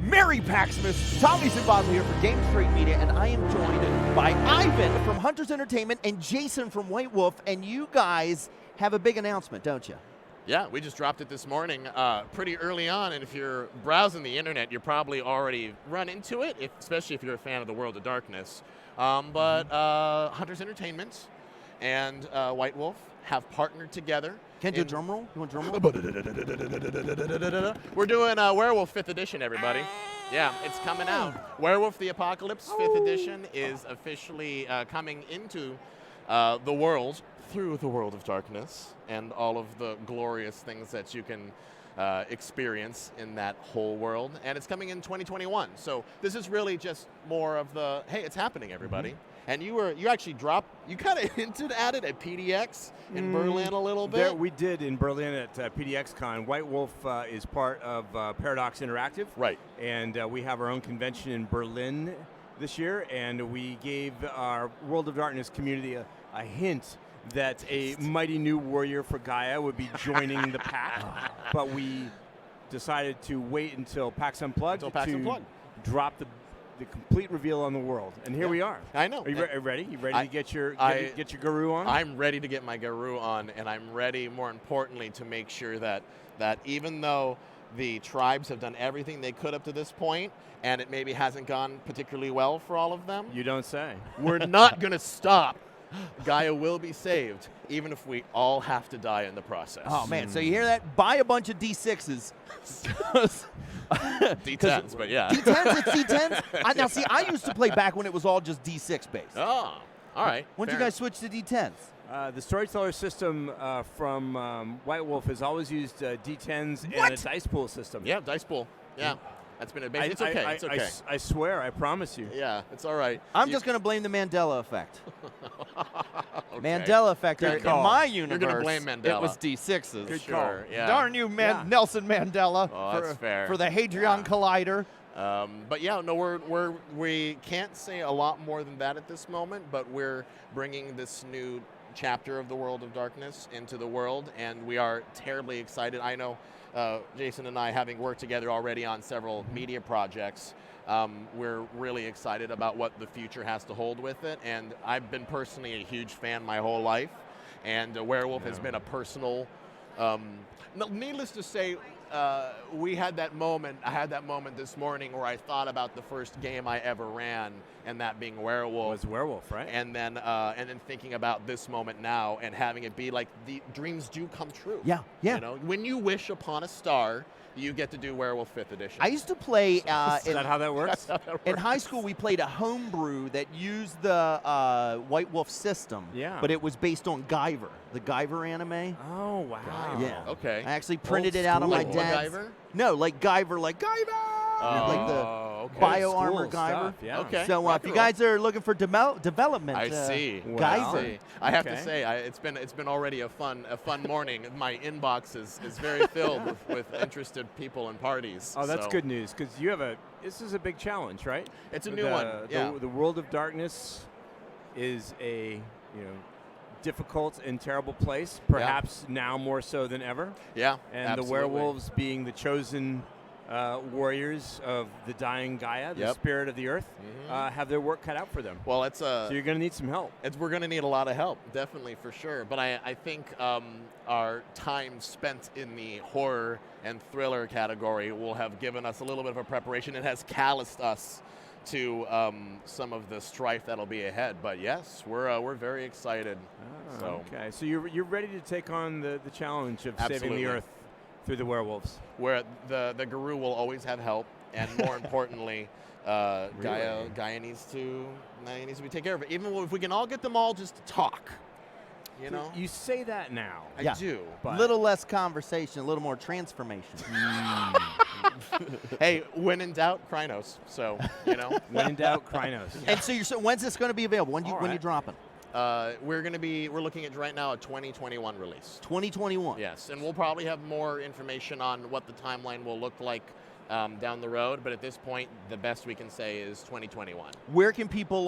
Merry Paxmas! Tommy Zimbabwe here for Game Straight Media, and I am joined by Ivan from Hunters Entertainment and Jason from White Wolf, and you guys have a big announcement, don't you? Yeah, we just dropped it this morning pretty early on, and if you're browsing the internet, you're probably already run into it, especially if you're a fan of the World of Darkness. But Hunters Entertainment and White Wolf have partnered together. Can you do a drum roll? You want a drum roll? We're doing Werewolf 5th Edition, everybody. Yeah, it's coming out. Werewolf the Apocalypse 5th Edition is officially coming into the world through the World of Darkness and all of the glorious things that you can experience in that whole world. And it's coming in 2021. So this is really just more of the, hey, it's happening, everybody. And you actually you kind of hinted at it at PDX in Berlin a little bit. There, we did in Berlin at PDXCon. White Wolf is part of Paradox Interactive. Right. And we have our own convention in Berlin this year, and we gave our World of Darkness community a hint that a mighty new warrior for Gaia would be joining the pack. But we decided to wait until PAX Unplugged to drop the complete reveal on the world, and here we are. I know. Are you ready? You ready to get your guru on? I'm ready to get my guru on, and I'm ready, more importantly, to make sure that even though the tribes have done everything they could up to this point, and it maybe hasn't gone particularly well for all of them. You don't say. We're not going to stop. Gaia will be saved, even if we all have to die in the process. Oh, man. So you hear that? Buy a bunch of D6s. D10s, but yeah. D10s? It's D10s? Now, see, I used to play back when it was all just D6 based. Oh, all right. When did you guys switch to D10s? The Storyteller system from White Wolf has always used D10s and a dice pool system. Yeah, dice pool. Yeah. That's been amazing. It's okay. It's okay. I swear, I promise you. Yeah, it's all right. I'm just going to blame the Mandela effect. Okay. Mandela effect. In my universe, you're going to blame Mandela. It was D6s. Good call. Yeah. Darn you, Nelson Mandela. Oh, that's fair. For the Hadron Collider. But yeah, no, we can't say a lot more than that at this moment, but we're bringing this new chapter of the World of Darkness into the world, and we are terribly excited. I know Jason and I, having worked together already on several media projects, we're really excited about what the future has to hold with it, and I've been personally a huge fan my whole life, and Werewolf has been a personal, needless to say, I had that moment this morning where I thought about the first game I ever ran, and that being Werewolf. It was Werewolf, right? And then thinking about this moment now and having it be like the dreams do come true. Yeah, yeah. You know, when you wish upon a star, you get to do Werewolf 5th Edition. I used to play. Is that how that works? In high school, we played a homebrew that used the White Wolf system. Yeah. But it was based on Guyver, the Guyver anime. Oh, wow. Yeah. Okay. I actually printed it out on my dad's. MacGyver? No, like Guyver, like Guyver. Like the bio armor Guyver. Yeah. Okay. So if you guys are looking for development, I see. Guyver. I have to say, it's been already a fun morning. My inbox is very filled with interested people and parties. Oh, that's good news, because this is a big challenge, right? It's a new one. Yeah. The World of Darkness is a difficult and terrible place, perhaps now more so than ever. Yeah. And absolutely. the werewolves being the chosen warriors of the dying Gaia, the spirit of the earth, have their work cut out for them. Well, so you're going to need some help. We're going to need a lot of help, definitely, for sure. But I think our time spent in the horror and thriller category will have given us a little bit of a preparation. It has calloused us to some of the strife that'll be ahead. But yes, we're very excited. Okay, so you're ready to take on the challenge of saving the earth through the werewolves. Where the guru will always have help, and more importantly, Gaia needs to be taken care of. Even if we can all get them all just to talk, you know. You say that now. I do. A little less conversation, a little more transformation. Hey, when in doubt, Krynos. So when in doubt, Krynos. And so when's this going to be available? When you dropping? We're looking at right now a 2021 release. 2021. Yes, and we'll probably have more information on what the timeline will look like down the road. But at this point, the best we can say is 2021. Where can people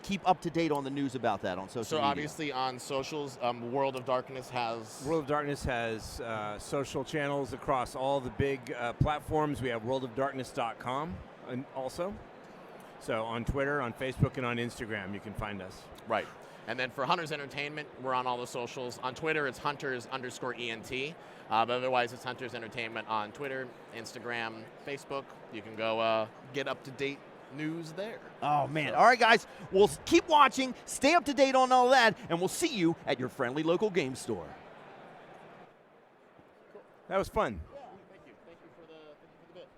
keep up to date on the news about that on social So media? obviously on socials, World of Darkness has social channels across all the big platforms. We have worldofdarkness.com and also. So on Twitter, on Facebook, and on Instagram, you can find us. Right. And then for Hunters Entertainment, we're on all the socials. On Twitter, it's Hunters_ENT. But otherwise, it's Hunters Entertainment on Twitter, Instagram, Facebook. You can go get up-to-date news there. Oh, man. All right, guys. We'll keep watching, stay up to date on all that, and we'll see you at your friendly local game store. That was fun. Yeah, thank you. Thank you for the bit.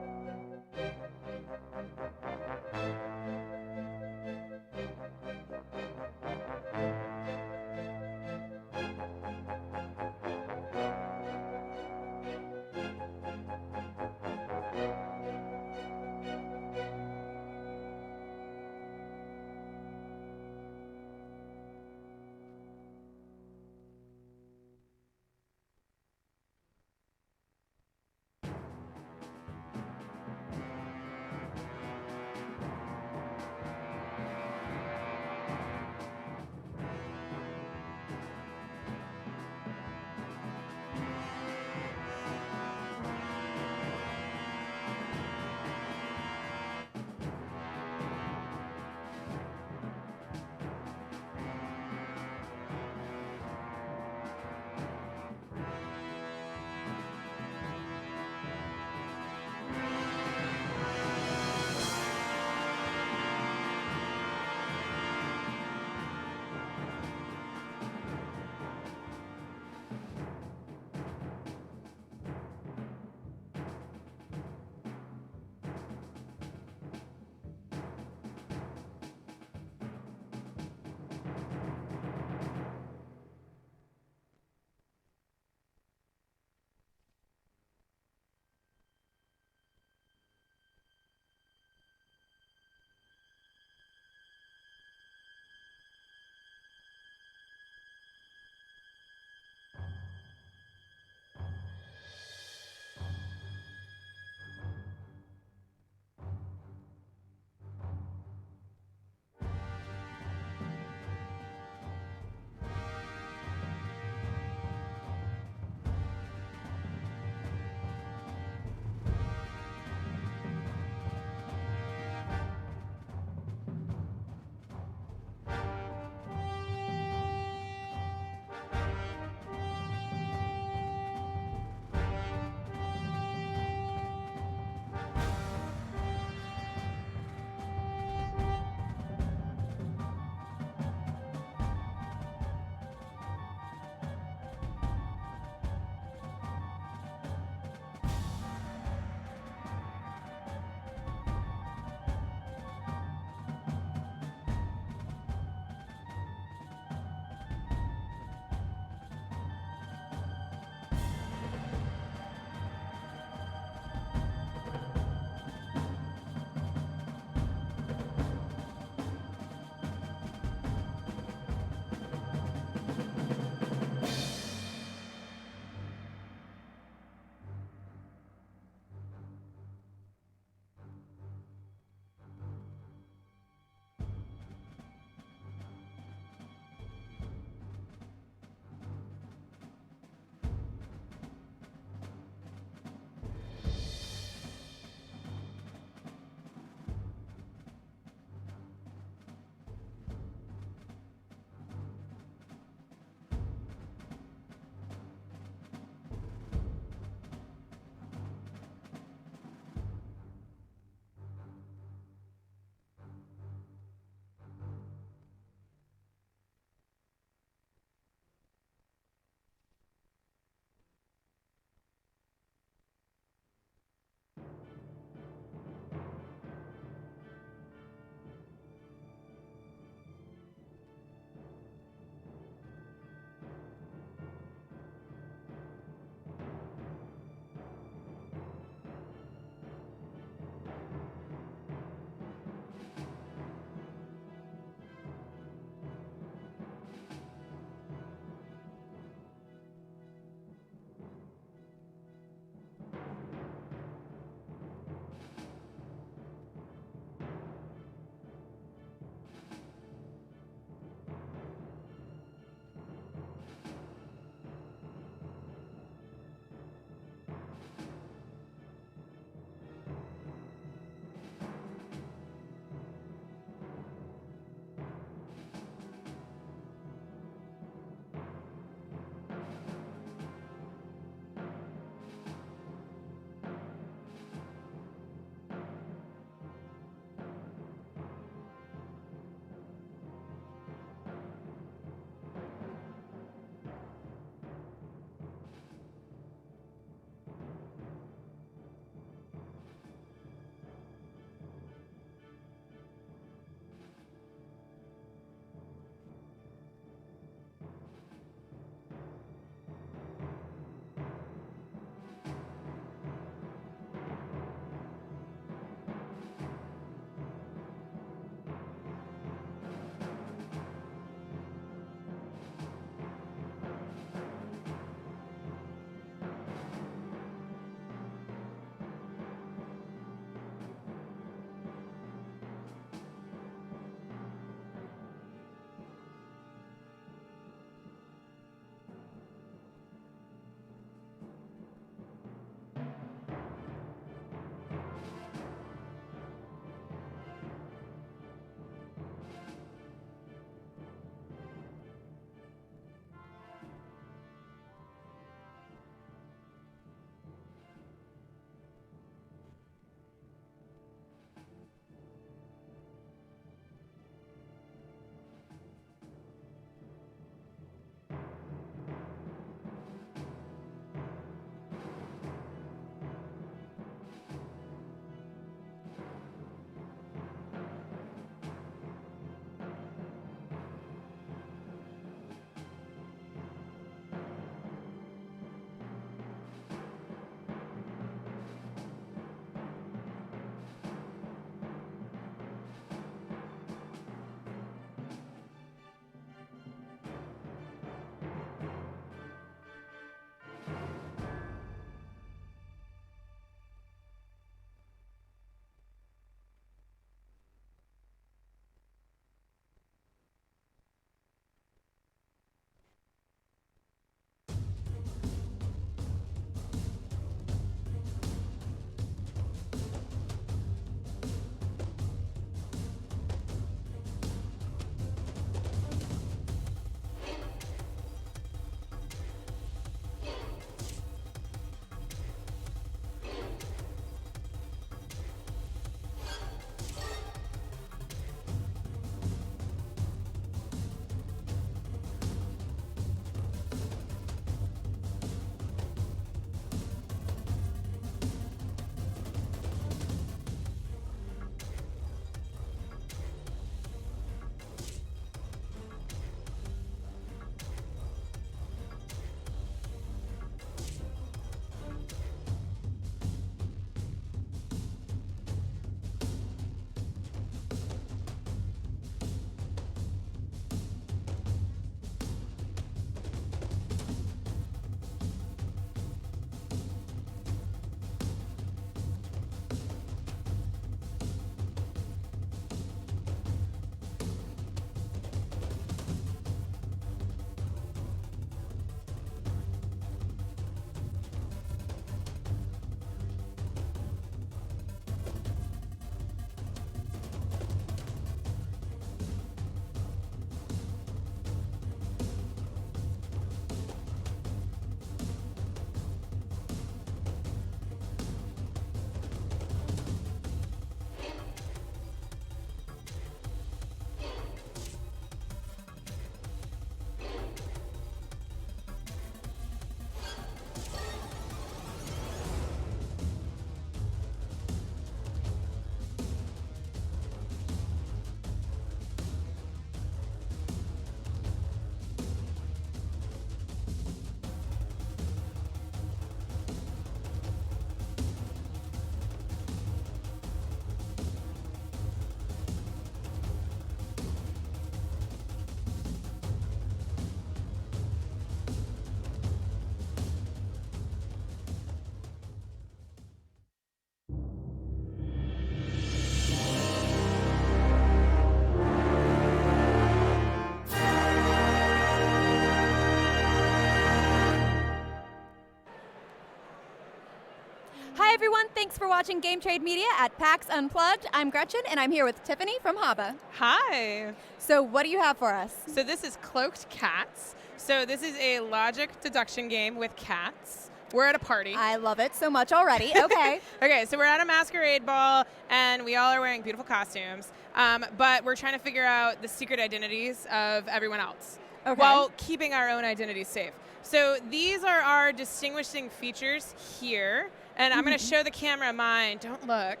Thanks for watching Game Trade Media at PAX Unplugged. I'm Gretchen, and I'm here with Tiffany from HABA. Hi. So what do you have for us? So this is Cloaked Cats. So this is a logic deduction game with cats. We're at a party. I love it so much already. Okay. Okay, so we're at a masquerade ball, and we all are wearing beautiful costumes. But we're trying to figure out the secret identities of everyone else while keeping our own identities safe. So these are our distinguishing features here. And I'm going to show the camera mine. Don't look.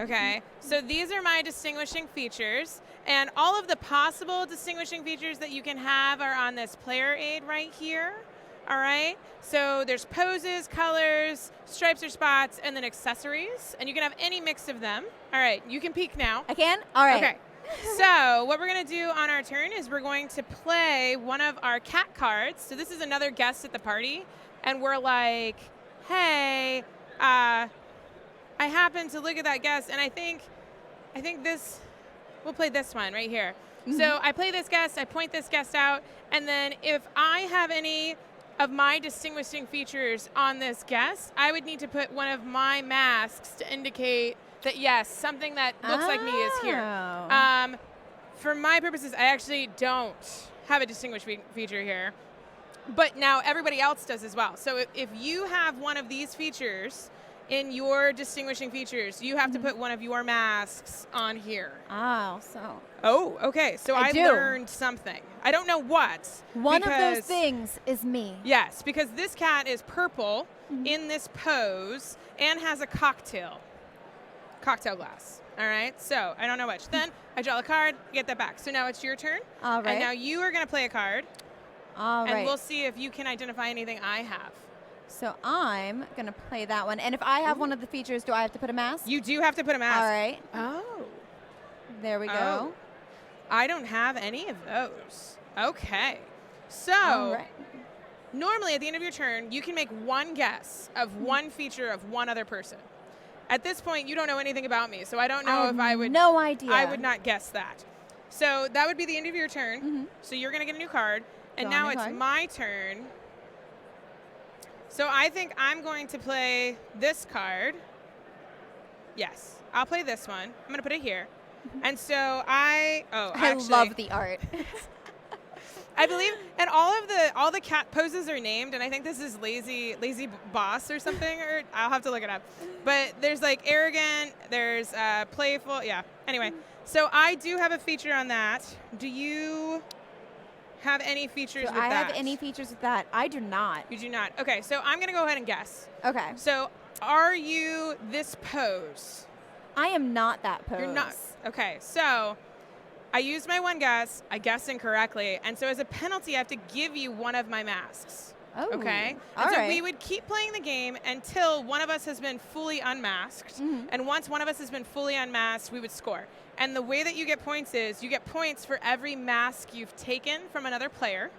Okay. So these are my distinguishing features. And all of the possible distinguishing features that you can have are on this player aid right here. All right. So there's poses, colors, stripes or spots, and then accessories. And you can have any mix of them. All right. You can peek now. I can? All right. Okay. So what we're going to do on our turn is we're going to play one of our cat cards. So this is another guest at the party. And we're like, hey, I happened to look at that guest, and I think this, we'll play this one right here. So I play this guest, I point this guest out, and then if I have any of my distinguishing features on this guest, I would need to put one of my masks to indicate that, yes, something that looks like me is here. For my purposes, I actually don't have a distinguishing feature here. But now everybody else does as well. So if you have one of these features in your distinguishing features, you have to put one of your masks on here. Oh, so. Oh, okay. So I learned something. I don't know what. One of those things is me. Yes, because this cat is purple in this pose and has a cocktail glass. All right, so I don't know which. Then I draw a card, get that back. So now it's your turn. All right. And now you are going to play a card. All right. And we'll see if you can identify anything I have. So I'm going to play that one. And if I have one of the features, do I have to put a mask? You do have to put a mask. All right. Oh. There we go. Oh. I don't have any of those. Okay. So All right. normally at the end of your turn, you can make one guess of one feature of one other person. At this point, you don't know anything about me, so I don't know if I would. No idea. I would not guess that. So that would be the end of your turn. So you're going to get a new card. And now it's my turn. So I think I'm going to play this card. Yes, I'll play this one. I'm going to put it here. And so I love the art. I believe, and all the cat poses are named, and I think this is lazy boss or something, or I'll have to look it up. But there's like arrogant, there's playful, yeah. Anyway, so I do have a feature on that. Do you have any features with that? I have any features with that? I do not. You do not. Okay, so I'm going to go ahead and guess. Okay. So are you this pose? I am not that pose. You're not. Okay, so I used my one guess. I guessed incorrectly. And so as a penalty, I have to give you one of my masks. Oh. Okay? And so we would keep playing the game until one of us has been fully unmasked. And once one of us has been fully unmasked, we would score. And the way that you get points is you get points for every mask you've taken from another player,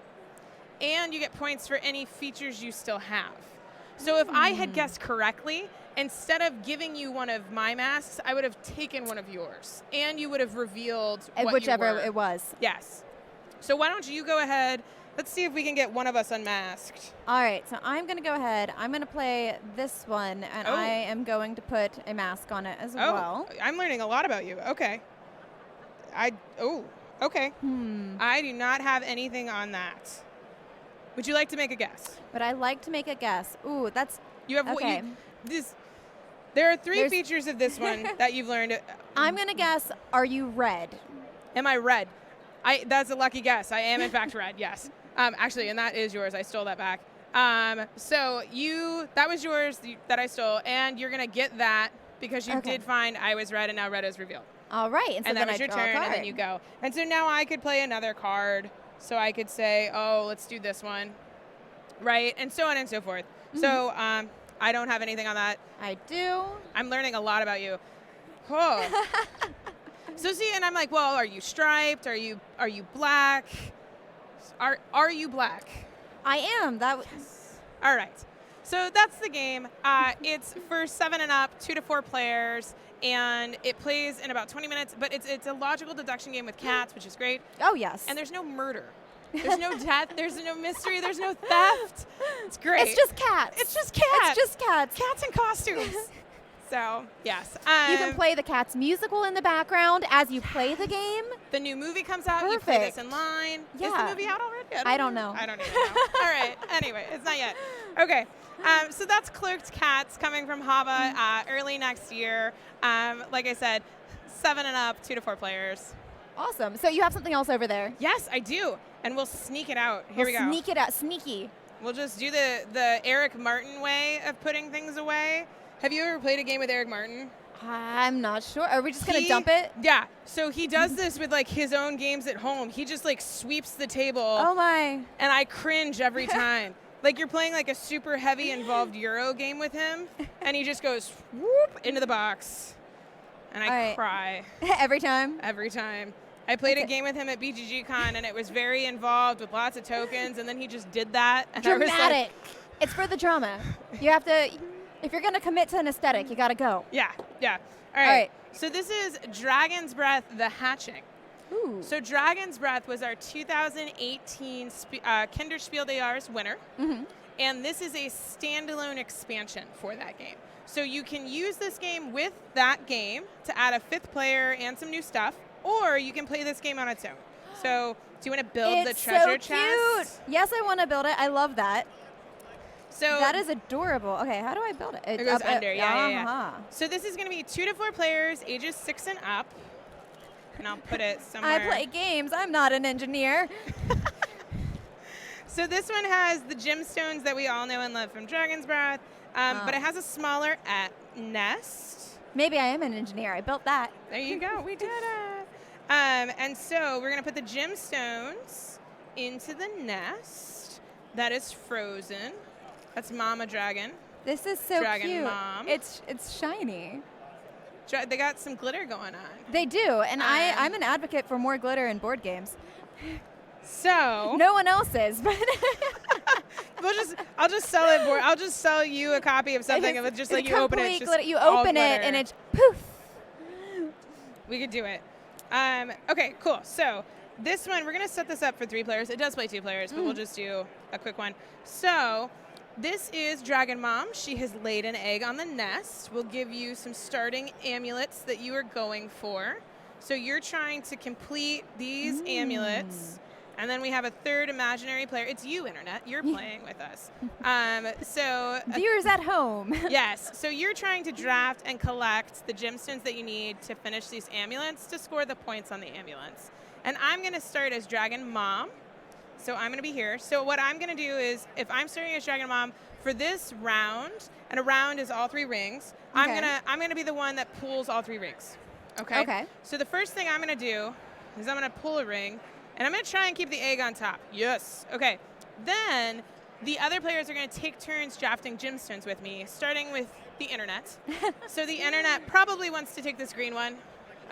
and you get points for any features you still have. So if I had guessed correctly, instead of giving you one of my masks, I would have taken one of yours, and you would have revealed what whichever you were. it was. Yes. So why don't you go ahead? Let's see if we can get one of us unmasked. All right, so I'm going to go ahead. I'm going to play this one, and I am going to put a mask on it as well. I'm learning a lot about you. Okay. Okay. I do not have anything on that. Would you like to make a guess? Would I like to make a guess? Ooh, that's... You have okay. There are three features of this one that you've learned. I'm going to guess, are you red? Am I red? That's a lucky guess. I am, in fact, red, yes. Actually, and that is yours. I stole that back. So that was yours that I stole, and you're going to get that because you did find I was red, and now red is revealed. All right. And so that then was your turn, and then you go. And so now I could play another card. So I could say, oh, let's do this one. Right? And so on and so forth. So I don't have anything on that. I do. I'm learning a lot about you. Oh. So see, and I'm like, well, are you striped? Are you black? Are you black? I am. Yes. All right. So that's the game. It's for 7 and up, 2 to 4 players, and it plays in about 20 minutes. But it's a logical deduction game with cats, which is great. Oh yes. And there's no murder. There's no death. There's no mystery. There's no theft. It's great. It's just cats. It's just cats. It's just cats. Cats in costumes. So, yes. You can play the Cats musical in the background as you play the game. The new movie comes out. You play this Perfect. in line. Is Yeah. the movie out already? I don't know. I don't even know. All right. Anyway, it's not yet. Okay. So that's Cloaked Cats coming from HABA early next year. Like I said, 7 and up, 2 to 4 players. Awesome. So you have something else over there. Yes, I do. And we'll sneak it out. Here we go. Sneak it out. Sneaky. We'll just do the Eric Martin way of putting things away. Have you ever played a game with Eric Martin? I'm not sure. Are we just going to dump it? Yeah. So he does this with like his own games at home. He just like sweeps the table. Oh my. And I cringe every time. Like you're playing like a super heavy involved Euro game with him, and he just goes whoop into the box. And I cry. Every time? Every time. I played a game with him at BGGCon, and it was very involved with lots of tokens, and then he just did that. And Dramatic. I was like, it's for the drama. You have to, if you're going to commit to an aesthetic, you got to go. yeah. All right. right. So this is Dragon's Breath, The Hatching. Ooh. So Dragon's Breath was our 2018 Kinderspiel des Jahres winner, and this is a standalone expansion for that game. So you can use this game with that game to add a 5th player and some new stuff, or you can play this game on its own. So do you want to build the treasure chest? Cute. Yes, I want to build it. I love that. So that is adorable. Okay, how do I build it? It goes under, yeah. Uh-huh. So this is going to be 2 to 4 players, ages 6 and up. And I'll put it somewhere. I play games. I'm not an engineer. So this one has the gemstones that we all know and love from Dragon's Breath, but it has a smaller nest. Maybe I am an engineer. I built that. There you go. We did it. And so we're going to put the gemstones into the nest that is frozen. That's Mama Dragon. This is so Dragon cute. Mom. It's shiny. They got some glitter going on. They do, and I'm an advocate for more glitter in board games. So no one else is, but I'll just sell it. I'll just sell you a copy of something of it, just like you open it. Glitter. You open it and it's poof. We could do it. Okay, cool. So this one, we're gonna set this up for 3 players. It does play 2 players, but we'll just do a quick one. So this is Dragon Mom. She has laid an egg on the nest. We'll give you some starting amulets that you are going for. So you're trying to complete these amulets. And then we have a 3rd imaginary player. It's you, Internet. You're playing with us. Viewers at home. Yes. So you're trying to draft and collect the gemstones that you need to finish these amulets to score the points on the amulets. And I'm going to start as Dragon Mom. So I'm going to be here. So what I'm going to do is, if I'm starting as Dragon Mom for this round, and a round is all 3 rings, Okay. I'm gonna be the one that pulls all 3 rings. Okay. Okay. So the first thing I'm going to do is I'm going to pull a ring, and I'm going to try and keep the egg on top. Yes. Okay. Then the other players are going to take turns drafting gemstones with me, starting with the Internet. So the Internet probably wants to take this green one.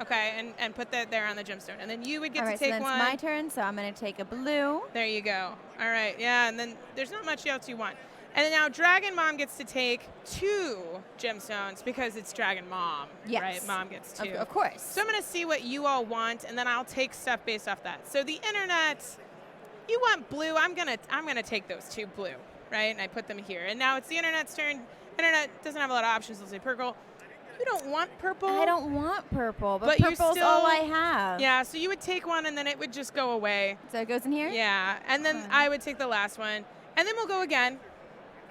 Okay, and put that there on the gemstone. And then you would get All to right, take so then one. it's my turn, so I'm going to take a blue. There you go. All right, yeah, and then there's not much else you want. And then now Dragon Mom gets to take 2 gemstones because it's Dragon Mom, Yes. right? Mom gets 2. Of course. So I'm going to see what you all want, and then I'll take stuff based off that. So the Internet, you want blue. I'm gonna take those 2 blue, right? And I put them here. And now it's the Internet's turn. Internet doesn't have a lot of options. They'll say purple. You don't want purple. I don't want purple, but you're purple's still, all I have. Yeah, so you would take one, and then it would just go away. So it goes in here? Yeah, and then I would take the last one, and then we'll go again.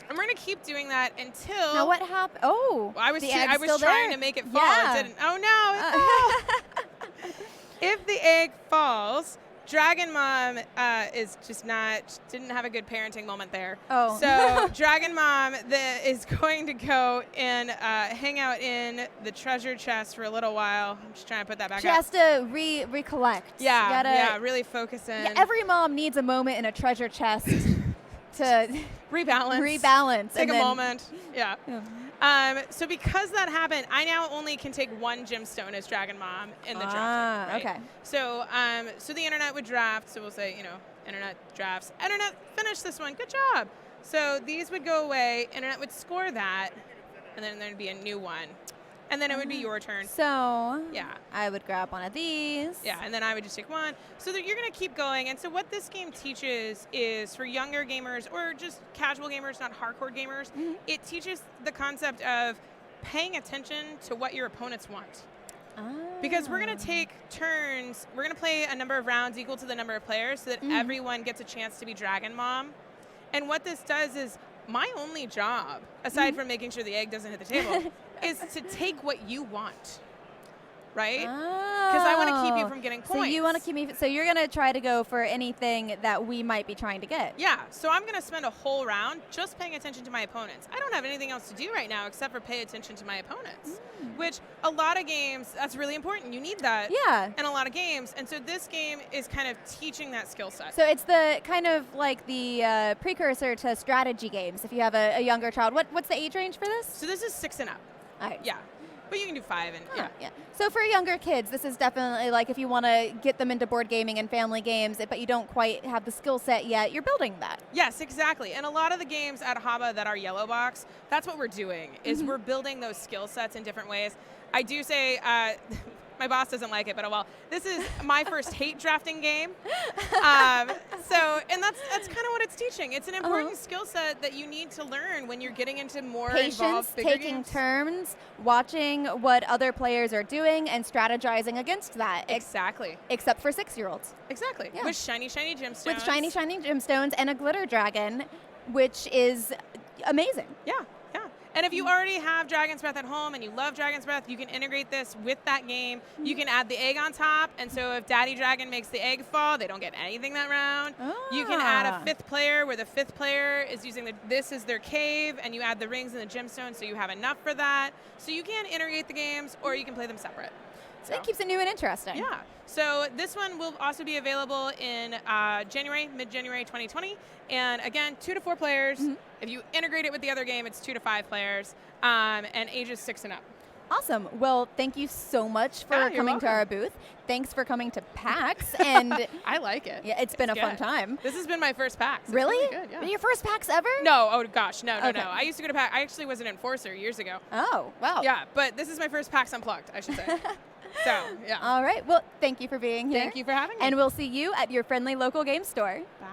And we're gonna keep doing that until. Now what happened? Oh, I was the egg's trying still there? to make it fall. Yeah. It didn't. Oh no! It fell. If the egg falls, Dragon Mom didn't have a good parenting moment there. Oh. So Dragon Mom is going to go and hang out in the treasure chest for a little while. I'm just trying to put that back She up. has to recollect. Yeah, You gotta, yeah, really focus in. Yeah, every mom needs a moment in a treasure chest to rebalance. and Take a then- moment. Yeah. So because that happened, I now only can take 1 gemstone as Dragon Mom in the draft. Right? Okay. So so the Internet would draft. So we'll say, Internet drafts. Internet, finish this one. Good job. So these would go away. Internet would score that, and then there'd be a new one, and then it would be your turn. So Yeah. I would grab one of these. Yeah, and then I would just take 1. So that you're going to keep going. And so what this game teaches is for younger gamers or just casual gamers, not hardcore gamers, it teaches the concept of paying attention to what your opponents want. Because we're going to take turns. We're going to play a number of rounds equal to the number of players so that everyone gets a chance to be Dragon Mom. And what this does is my only job, aside from making sure the egg doesn't hit the table, is to take what you want. Right? Because I want to keep you from getting points. So you want to keep me. So you're going to try to go for anything that we might be trying to get. Yeah. So I'm going to spend a whole round just paying attention to my opponents. I don't have anything else to do right now except for pay attention to my opponents, which a lot of games, that's really important. You need that. Yeah. In a lot of games. And so this game is kind of teaching that skill set. So it's the kind of like the precursor to strategy games. If you have a younger child, what's the age range for this? So this is 6 and up. All right. Yeah. But you can do 5 and yeah. So for younger kids, this is definitely like if you want to get them into board gaming and family games, but you don't quite have the skill set yet, you're building that. Yes, exactly. And a lot of the games at HABA that are yellow box, that's what we're doing, is we're building those skill sets in different ways. I do say, my boss doesn't like it, but oh well. This is my first hate drafting game. And that's kind of what it's teaching. It's an important skill set that you need to learn when you're getting into more involved, bigger taking games. turns, watching what other players are doing, and strategizing against that. Exactly. Except for 6-year-olds. Exactly. Yeah. With shiny, shiny gemstones. With shiny, shiny gemstones and a glitter dragon, which is amazing. Yeah. And if you already have Dragon's Breath at home and you love Dragon's Breath, you can integrate this with that game. You can add the egg on top, and so if Daddy Dragon makes the egg fall, they don't get anything that round. You can add a 5th player where the 5th player is using this is their cave, and you add the rings and the gemstones so you have enough for that. So you can integrate the games, or you can play them separate. So it keeps it new and interesting. Yeah. So this one will also be available in mid-January 2020. And again, 2 to 4 players. If you integrate it with the other game, it's 2 to 5 players, and ages 6 and up. Awesome. Well, thank you so much for you're coming to welcome. our booth. Thanks for coming to PAX. And I like it. yeah, it's been a fun good. time. This has been my first PAX. It's Really? good, yeah. Your first PAX ever? No, oh gosh, no. Okay. I used to go to PAX. I actually was an enforcer years ago. Oh, wow. Yeah, but this is my first PAX Unplugged, I should say. So, yeah. All right. Well, thank you for being here. Thank you for having me. And we'll see you at your friendly local game store. Bye.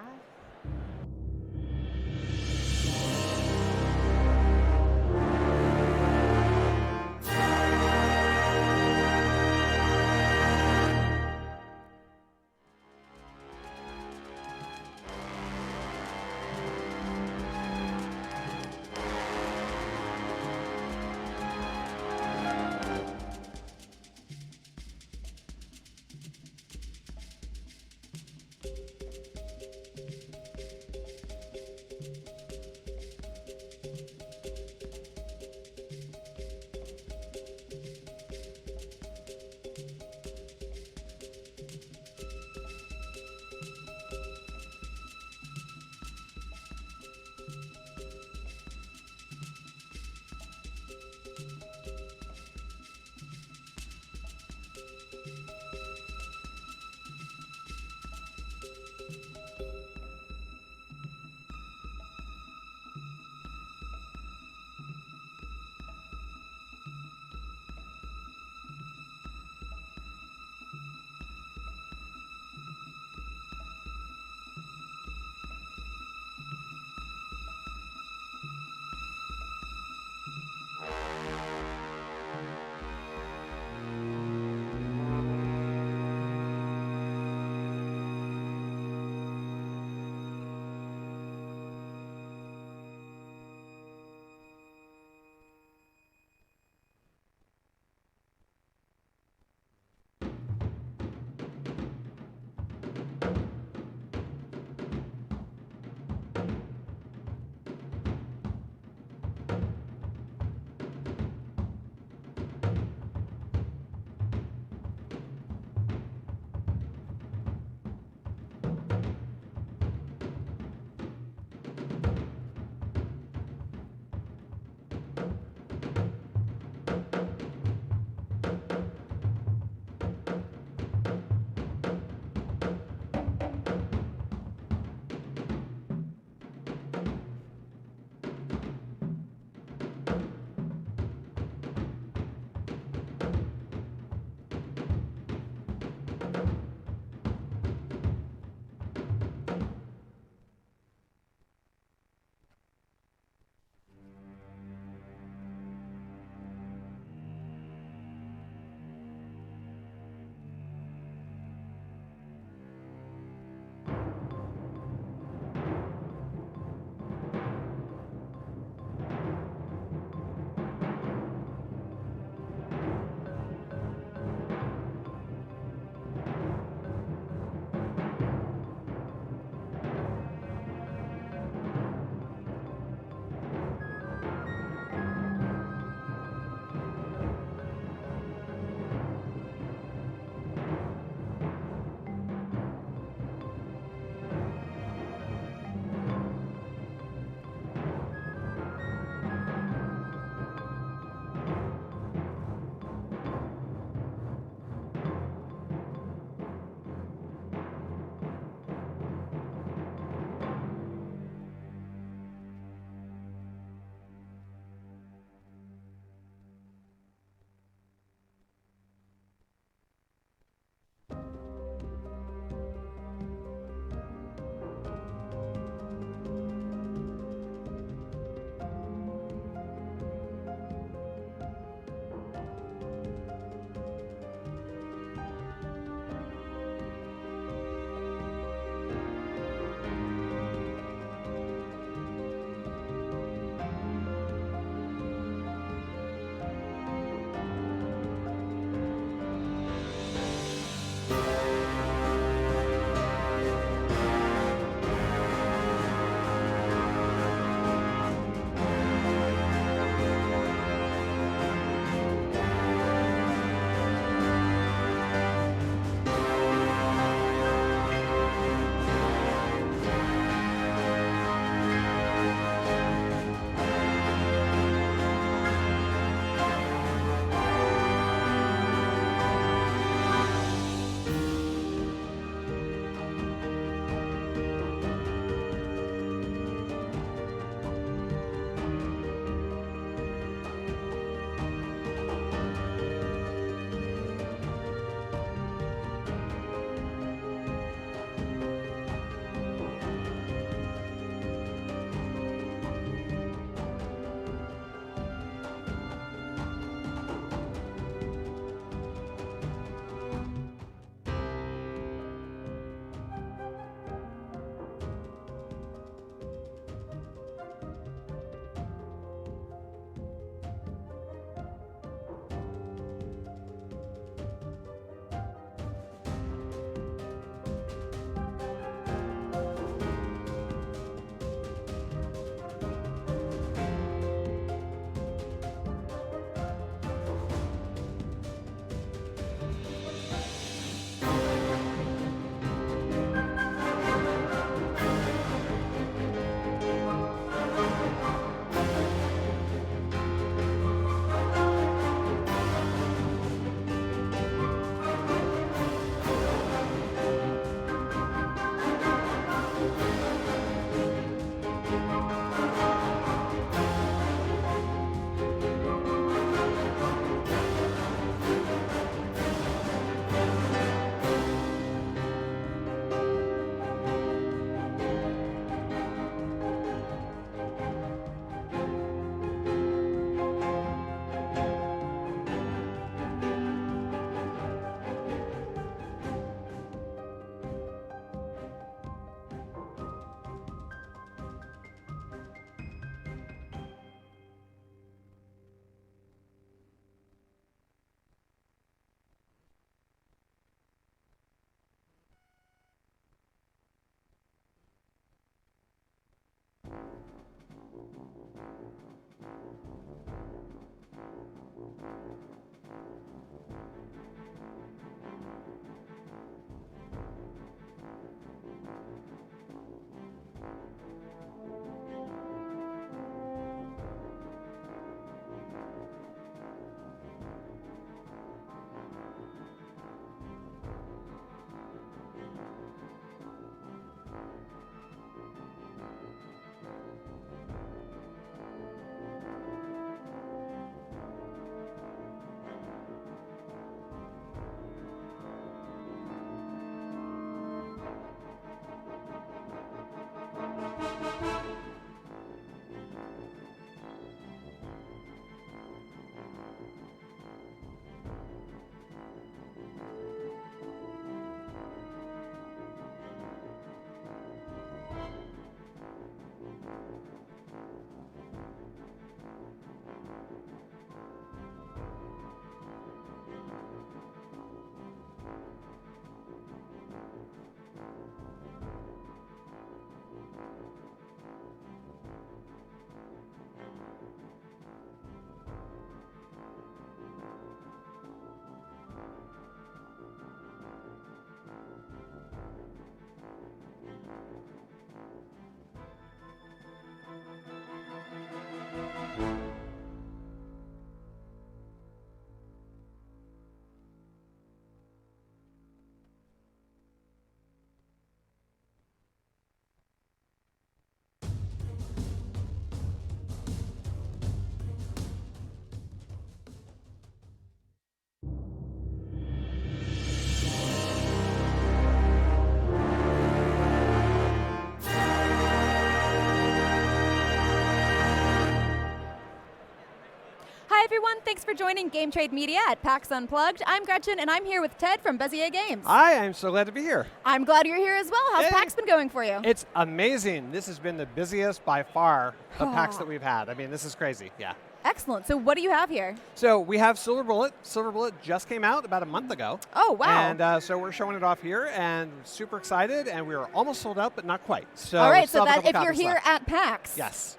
Hi, everyone. Thanks for joining Game Trade Media at PAX Unplugged. I'm Gretchen, and I'm here with Ted from Bezier Games. Hi, I'm so glad to be here. I'm glad you're here as well. How's PAX been going for you? It's amazing. This has been the busiest by far of PAX that we've had. I mean, this is crazy. Yeah. Excellent. So what do you have here? So we have Silver Bullet. Silver Bullet just came out about a month ago. Oh, wow. And so we're showing it off here, and super excited, and we were almost sold out, but not quite. So all right, we still so have a that couple if you're copies here left. at PAX. Yes.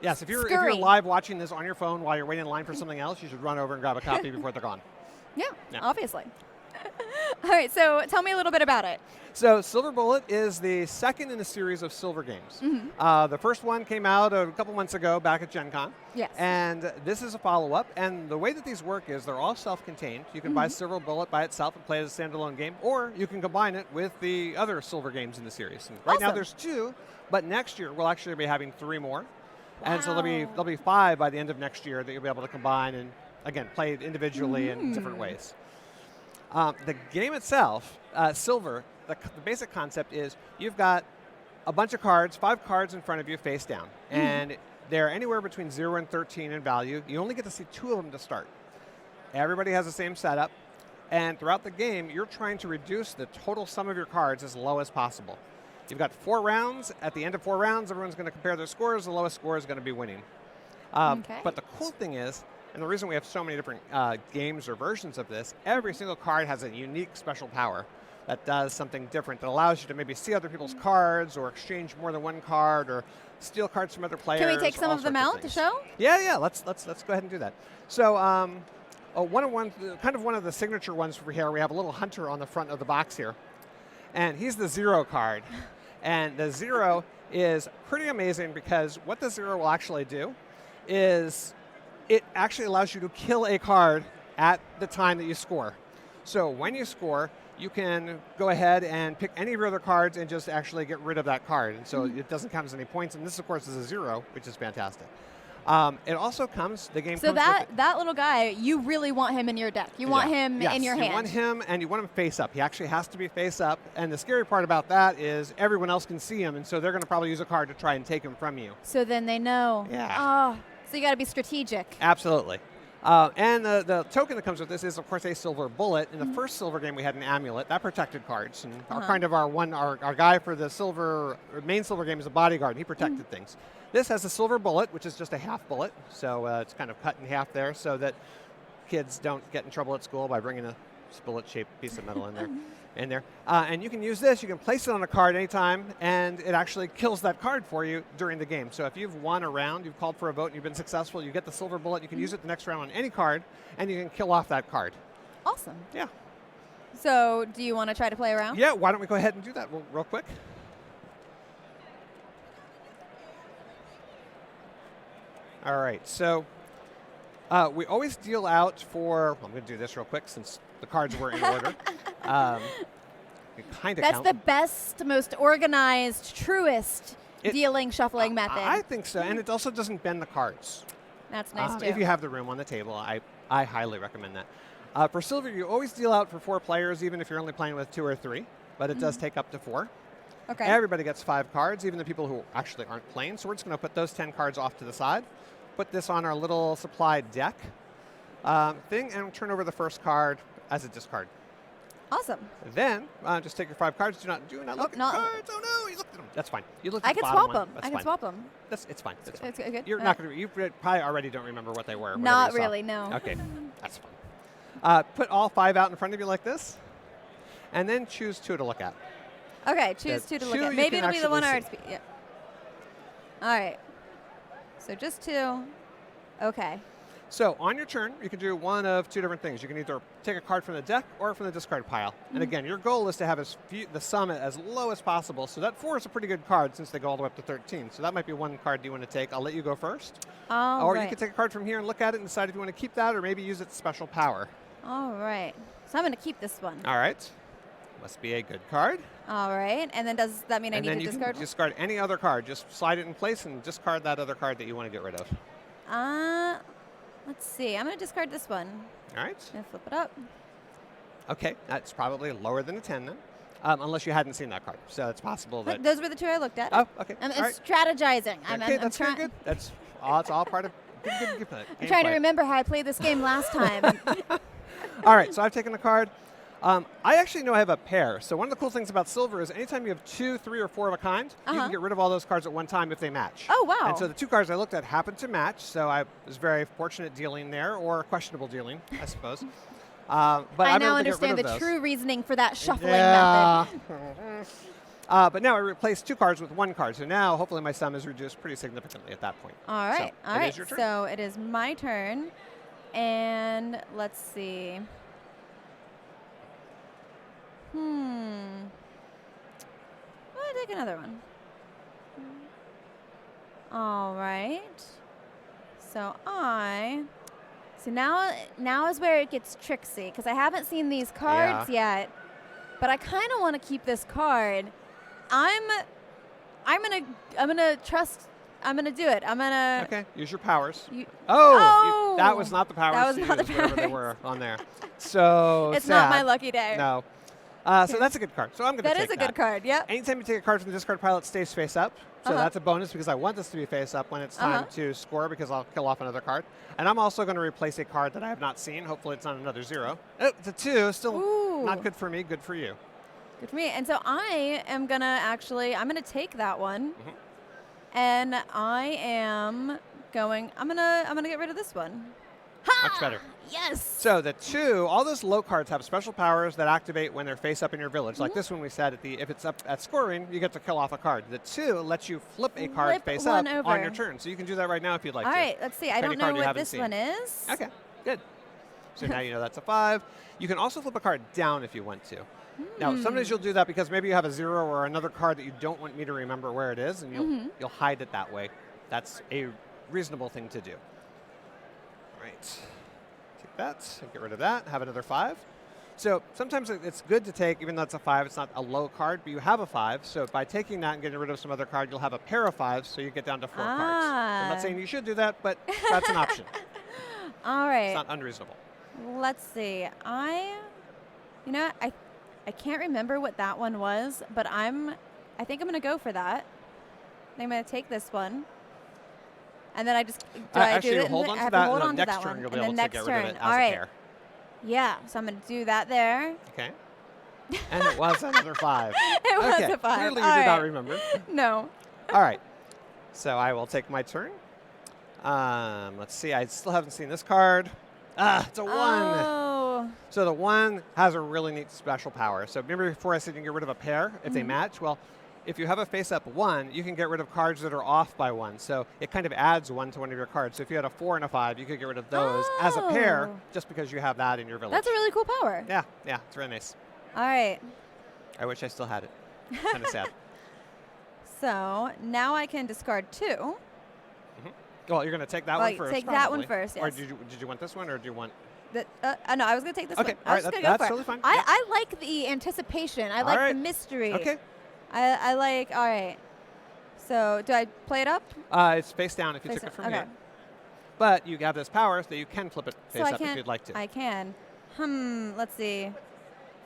Yes, if you're Scurry. live watching this on your phone while you're waiting in line for something else, you should run over and grab a copy before they're gone. Yeah, Yeah. obviously. All right, so tell me a little bit about it. So Silver Bullet is the second in a series of Silver games. The first one came out a couple months ago back at Gen Con. Yes. And this is a follow-up. And the way that these work is they're all self-contained. You can buy Silver Bullet by itself and play it as a standalone game, or you can combine it with the other Silver games in the series. And right now Awesome. there's 2, but next year we'll actually be having 3 more. And so there'll be 5 by the end of next year that you'll be able to combine and, again, play it individually in different ways. The game itself, Silver, the basic concept is you've got a bunch of cards, 5 cards in front of you face down. And they're anywhere between 0 and 13 in value. You only get to see 2 of them to start. Everybody has the same setup. And throughout the game, you're trying to reduce the total sum of your cards as low as possible. You've got 4 rounds. At the end of 4 rounds, everyone's going to compare their scores. The lowest score is going to be winning. Okay. But the cool thing is, and the reason we have so many different games or versions of this, every single card has a unique special power that does something different, that allows you to maybe see other people's cards or exchange more than one card or steal cards from other players. Can we take some all of them sorts out to things. show? Yeah. Let's go ahead and do that. So one of the signature ones for here, we have a little hunter on the front of the box here. And he's the 0 card. And the 0 is pretty amazing because what the 0 will actually do is it actually allows you to kill a card at the time that you score. So when you score, you can go ahead and pick any of your other cards and just actually get rid of that card. And so it doesn't count as any points. And this, of course, is a 0, which is fantastic. It also comes, the game So comes with that little guy, you really want him in your deck. You want him in your hand. You want him, and you want him face up. He actually has to be face up. And the scary part about that is everyone else can see him, and so they're going to probably use a card to try and take him from you. So then they know. Yeah. Oh, so you got to be strategic. Absolutely. And the token that comes with this is, of course, a Silver Bullet. In the first Silver game, we had an amulet. That protected cards. And our guy for the main Silver game is a bodyguard, and he protected things. This has a Silver Bullet, which is just a half bullet. So it's kind of cut in half there so that kids don't get in trouble at school by bringing a bullet-shaped piece of metal in there. in there. And you can use this. You can place it on a card anytime, and it actually kills that card for you during the game. So if you've won a round, you've called for a vote, and you've been successful, you get the silver bullet. You can use it the next round on any card, and you can kill off that card. Awesome. Yeah. So do you want to try to play around? Yeah, why don't we go ahead and do that real quick? All right, so we always deal out for, I'm going to do this real quick since the cards were in order. That's the best, most organized, truest dealing, shuffling method. I think so, and it also doesn't bend the cards. That's nice too. If you have the room on the table, I highly recommend that. For silver, you always deal out for 4 players, even if you're only playing with 2 or 3, but it does take up to 4. Okay. Everybody gets 5 cards, even the people who actually aren't playing. So we're just going to put those 10 cards off to the side, put this on our little supply deck thing, and turn over the first card as a discard. Awesome. Then just take your 5 cards. Do not look at cards. Oh no, you looked at them. That's fine. You looked at I the can bottom swap one. them. That's I can fine. swap them. It's fine. It's fine. It's good. You're not going to. You probably already don't remember what they were. Not you saw. really. No. Okay, that's fine. Put all 5 out in front of you like this, and then choose 2 to look at. Okay, choose 2 to look at. Maybe it'll be the one I already. Yeah. All right. So just 2. Okay. So on your turn, you can do one of 2 different things. You can either take a card from the deck or from the discard pile. And again, your goal is to have the sum as low as possible. So that 4 is a pretty good card since they go all the way up to 13. So that might be one card you want to take. I'll let you go first. Or you can take a card from here and look at it and decide if you want to keep that or maybe use its special power. All right. So I'm going to keep this one. All right. Must be a good card. All right. And then does that mean I need to discard? Can discard any other card. Just slide it in place and discard that other card that you want to get rid of. Let's see. I'm going to discard this one. All right. And flip it up. Okay. That's probably lower than a 10 then. Unless you hadn't seen that card. So it's possible that... Those were the 2 I looked at. Oh, okay. I'm strategizing. Okay, that's very good. That's it's all part of good I'm trying to remember how I played this game last time. All right, so I've taken the card. I actually know I have a pair. So one of the cool things about silver is anytime you have 2, 3, or 4 of a kind, you can get rid of all those cards at one time if they match. Oh, wow. And so the 2 cards I looked at happened to match, so I was very fortunate dealing there, or questionable dealing, I suppose. But I now understand the true reasoning for that shuffling method. But now I replaced 2 cards with 1 card, so now hopefully my sum is reduced pretty significantly at that point. All right, so all right. Is your turn. So it is my turn, and let's see. I'll take another one. All right. So now is where it gets tricksy because I haven't seen these cards yet, but I kind of want to keep this card. I'm gonna trust. I'm gonna do it. I'm gonna. Okay. Use your powers. Oh! That was not the powers. That was not the whatever they powers. were on there. So it's sad. not my lucky day. No. So that's a good card. So I'm going to take that. That is a good card, yep. Anytime you take a card from the discard pile, it stays face up. So that's a bonus because I want this to be face up when it's time to score because I'll kill off another card. And I'm also going to replace a card that I have not seen. Hopefully it's not another 0. Oh, it's a 2. Still not good for me. Good for you. Good for me. And so I am going to I'm going to take that one. And I'm going to get rid of this one. Ha! Much better. Yes. So the 2, all those low cards have special powers that activate when they're face up in your village. Like this one we said, if it's up at scoring, you get to kill off a card. The 2 lets you flip a card face up on your turn. So you can do that right now if you'd like to. All right, let's see. I don't know what this one is. Okay, good. So now you know that's a 5. You can also flip a card down if you want to. Now, sometimes you'll do that because maybe you have a 0 or another card that you don't want me to remember where it is, and you'll hide it that way. That's a reasonable thing to do. All right. That, get rid of that, have another 5. So sometimes it's good to take, even though it's a 5, it's not a low card, but you have a 5. So by taking that and getting rid of some other card, you'll have a pair of 5s, so you get down to 4 cards. I'm not saying you should do that, but that's an option. All right. It's not unreasonable. Let's see. I can't remember what that one was, but I think I'm going to go for that. I'm going to take this one. And then I just hold on to that, and the next turn you'll be able to get rid of it as a pair. Yeah, so I'm going to do that there. Okay. And it was another 5. It was a 5. Clearly you did not remember. No. All right. So I will take my turn. Let's see. I still haven't seen this card. It's a 1. Oh. So the 1 has a really neat special power. So remember before I said you can get rid of a pair if they match? Well, if you have a face-up 1, you can get rid of cards that are off by 1. So it kind of adds 1 to one of your cards. So if you had a 4 and a 5, you could get rid of those as a pair just because you have that in your village. That's a really cool power. Yeah, it's really nice. All right. I wish I still had it. Kind of sad. So now I can discard 2. Well, you're going to take that one first. Take that one first, Or yes. did you want this one, or do you want? No, I was going to take this one. Okay, I all was right, just going to that's go for totally it. fine. I like the anticipation. I like the mystery. Okay. I like, all right. So do I play it up? It's face down if you Face took it down, from okay. here. But you have this power that you can flip it So face I up if can. you'd like to. I can. Let's see.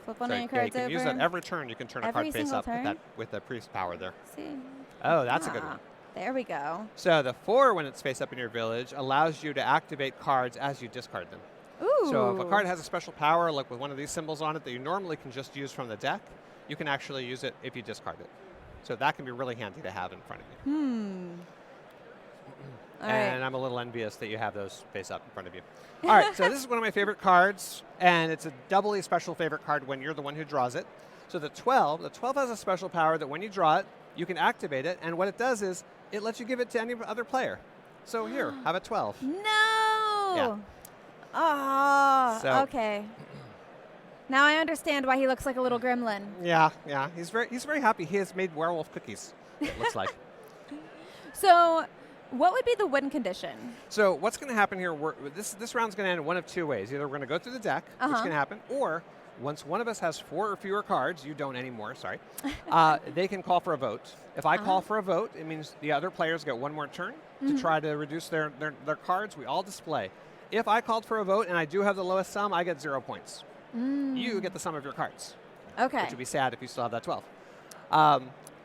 Flip one So, of your yeah, cards you can over. use that every turn. You can turn a card Every face single up turn? with the priest power there. See. Oh, that's a good one. There we go. So the 4, when it's face up in your village, allows you to activate cards as you discard them. Ooh. So if a card has a special power, like with one of these symbols on it that you normally can just use from the deck, you can actually use it if you discard it. So that can be really handy to have in front of you. All And right. I'm a little envious that you have those face up in front of you. All right, so this is one of my favorite cards, and it's a doubly special favorite card when you're the one who draws it. So the 12 has a special power that when you draw it, you can activate it, and what it does is it lets you give it to any other player. So here, have a 12. No. Yeah. Oh, So- okay. Now I understand why he looks like a little gremlin. Yeah. He's very happy. He has made werewolf cookies, it looks like. So what would be the win condition? So what's going to happen here, this round's going to end in one of 2 ways. Either we're going to go through the deck, which can happen, or once one of us has 4 or fewer cards, you don't anymore, sorry, they can call for a vote. If I call for a vote, it means the other players get 1 more turn to try to reduce their cards. We all display. If I called for a vote and I do have the lowest sum, I get 0 points. You get the sum of your cards. Okay. Which would be sad if you still have that 12.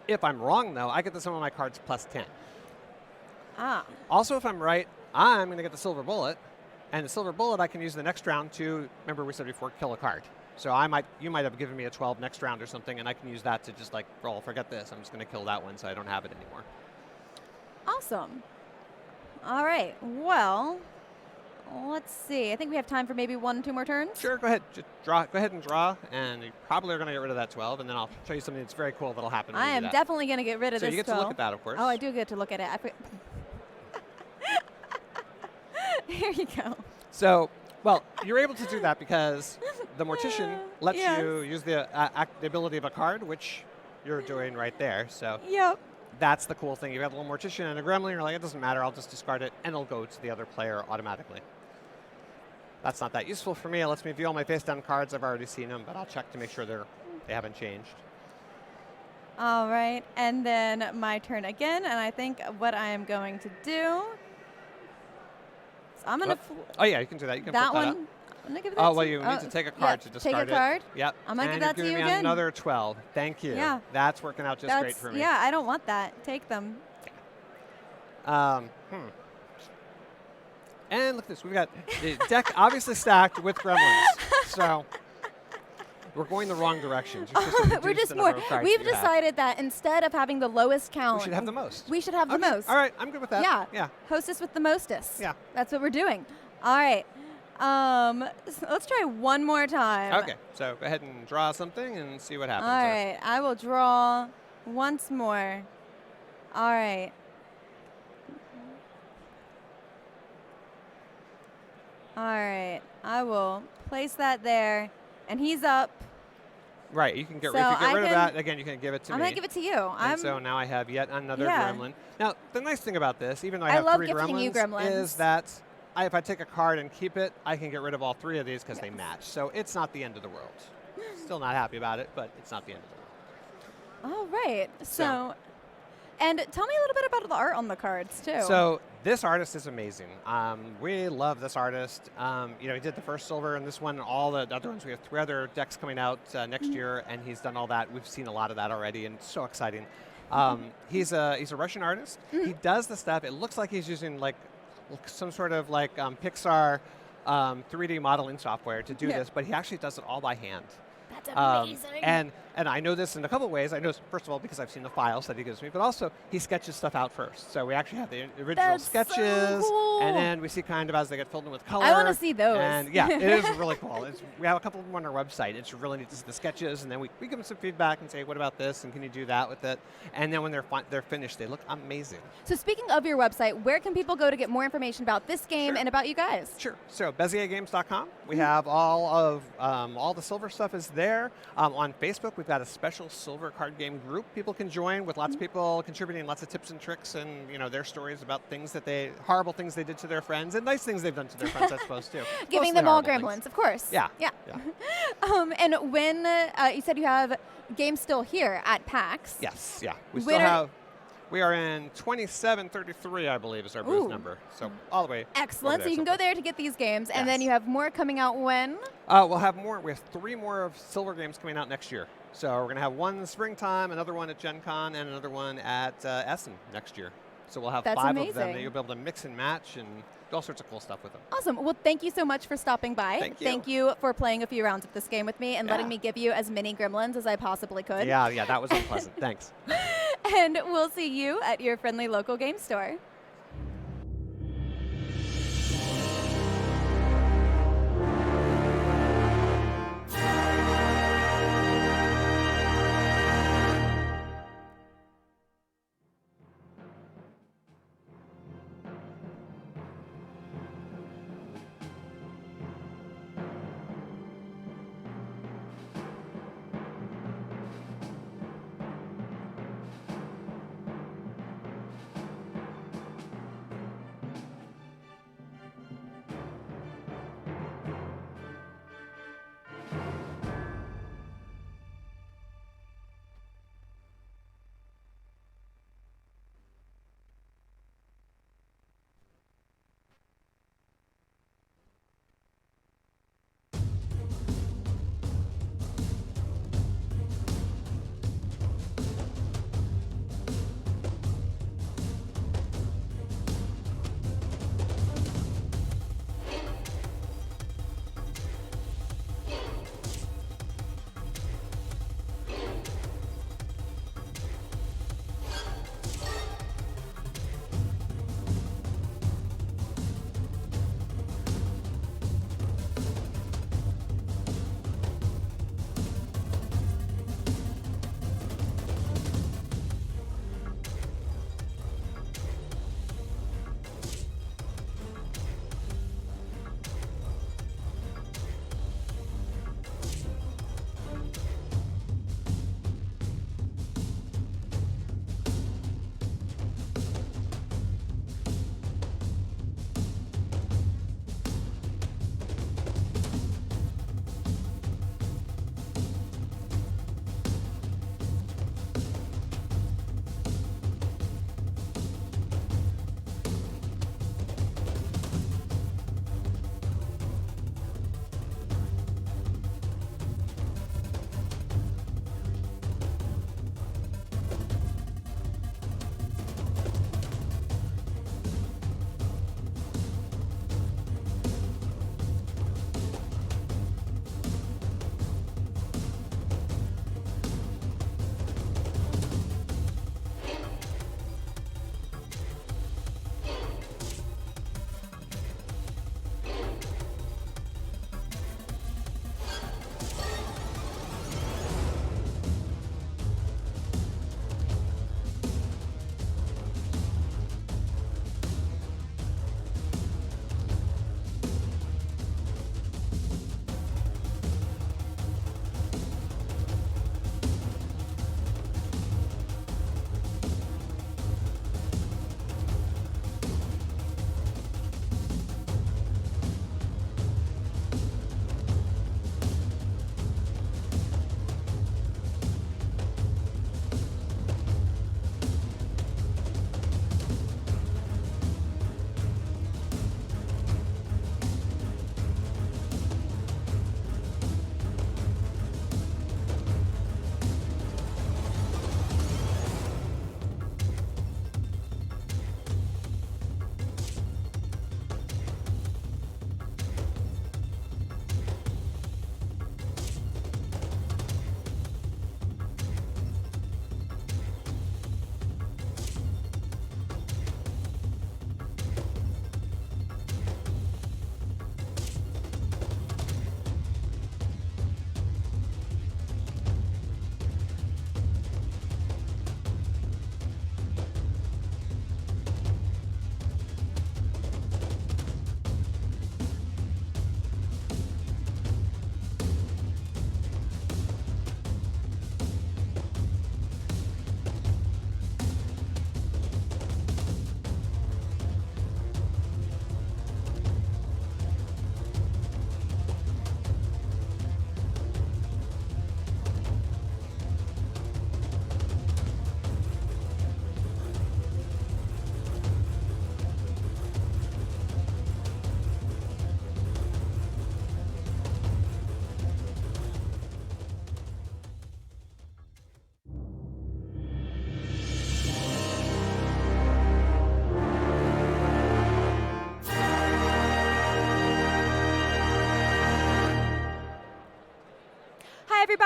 If I'm wrong, though, I get the sum of my cards plus 10. Also, if I'm right, I'm going to get the silver bullet. And the silver bullet I can use the next round to, remember we said before, kill a card. So you might have given me a 12 next round or something, and I can use that to just like, roll, forget this. I'm just going to kill that one so I don't have it anymore. Awesome. All right. Well, let's see. I think we have time for maybe 1 or 2 more turns. Sure, go ahead. Just draw. Go ahead and draw, and you probably are going to get rid of that 12, and then I'll show you something that's very cool that'll happen when I you do am that. definitely going to get rid of So this you get to 12. look at that, of course. Oh, I do get to look at it. Here you go. So, well, you're able to do that because the Mortician lets Yes. you use the ability of a card, which you're doing right there. So Yep. that's the cool thing. You have a little Mortician and a Gremlin, you're like, it doesn't matter, I'll just discard it, and it'll go to the other player automatically. That's not that useful for me. It lets me view all my face-down cards. I've already seen them, but I'll check to make sure they haven't changed. All right. And then my turn again. And I think what I am going to do. So I'm going to. Oh, yeah, you can do that. You can That flip that one. up. I'm going to give that Oh, to well, you need to take a card to discard it. Take a card. Yep. I'm gonna and give that to you're you giving me again. another 12. Thank you. Yeah. That's working out just great for me. Yeah, I don't want that. Take them. And look at this. We've got the deck obviously stacked with gremlins. So we're going the wrong direction. We're just more. We've decided that instead of having the lowest count, we should have the most. We should have the Okay, most. All right, I'm good with that. Yeah. Yeah. Hostess with the mostest. Yeah. That's what we're doing. All right. So let's try one more time. Okay, so go ahead and draw something and see what happens. All there. right. I will draw once more. All right. All right. I will place that there, and he's up. Right, you can get So if you get I rid of can- that again. You can give it to I'm me. gonna give it to you. And so now I have yet another Yeah. gremlin. Now the nice thing about this, even though I I have love 3 gifting you gremlins. is that if I take a card and keep it, I can get rid of all 3 of these because they Yes. match. So it's not the end of the world. Still not happy about it, but it's not the end of the world. All right. So, and tell me a little bit about the art on the cards too. So this artist is amazing. We love this artist. He did the first silver and this one, and all the other ones. We have 3 other decks coming out next year, and he's done all that. We've seen a lot of that already, and it's so exciting. He's a Russian artist. He does the stuff. It looks like he's using like some sort of like Pixar 3D modeling software to do Yeah. this, but he actually does it all by hand. That's amazing. And I know this in a couple ways. I know, first of all, because I've seen the files that he gives me, but also he sketches stuff out first. So we actually have the original That's sketches, so cool. and then we see kind of as they get filled in with color. I wanna see those. And yeah, it is really cool. We have a couple of them on our website. It's really neat to see the sketches, and then we give them some feedback and say, what about this, and can you do that with it? And then when they're finished, they look amazing. So speaking of your website, where can people go to get more information about this game and about you guys? Sure. So BezierGames.com. We have all the silver stuff is there. On Facebook, we've got a special silver card game group people can join with lots of people contributing lots of tips and tricks and their stories about horrible things they did to their friends and nice things they've done to their friends, I suppose too. Giving Mostly them all horrible gremlins, things. of course. Yeah. And when you said you have games still here at PAX. Yes. Yeah. We are in 2733, I believe, is our booth number. So all the way. Excellent. over So you can there go there to get these games, and then Yes. you have more coming out when? We'll have more. We have 3 more of silver games coming out next year. So we're going to have one in the springtime, another one at Gen Con, and another one at Essen next year. So we'll have That's 5 of them amazing. that you'll be able to mix and match and do all sorts of cool stuff with them. Awesome. Well, thank you so much for stopping by. Thank you. for playing a few rounds of this game with me and letting Yeah. me give you as many gremlins as I possibly could. Yeah, that was unpleasant. Thanks. And we'll see you at your friendly local game store.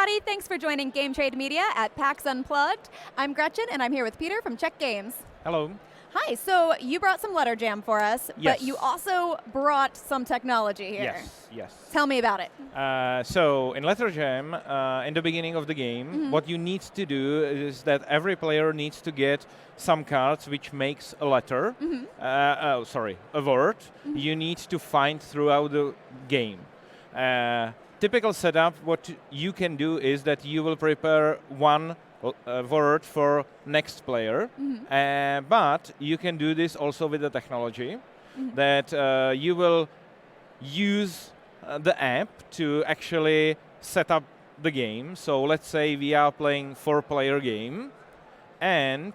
everybody. Thanks for joining Game Trade Media at PAX Unplugged. I'm Gretchen, and I'm here with Peter from Czech Games. Hello. Hi, so you brought some letter jam for us, Yes. but you also brought some technology here. Yes. Tell me about it. So in Letter Jam, in the beginning of the game, what you need to do is that every player needs to get some cards which makes a letter, a word, you need to find throughout the game. Typical setup, what you can do is that you will prepare one word for next player, but you can do this also with the technology that you will use the app to actually set up the game. So let's say we are playing 4-player game and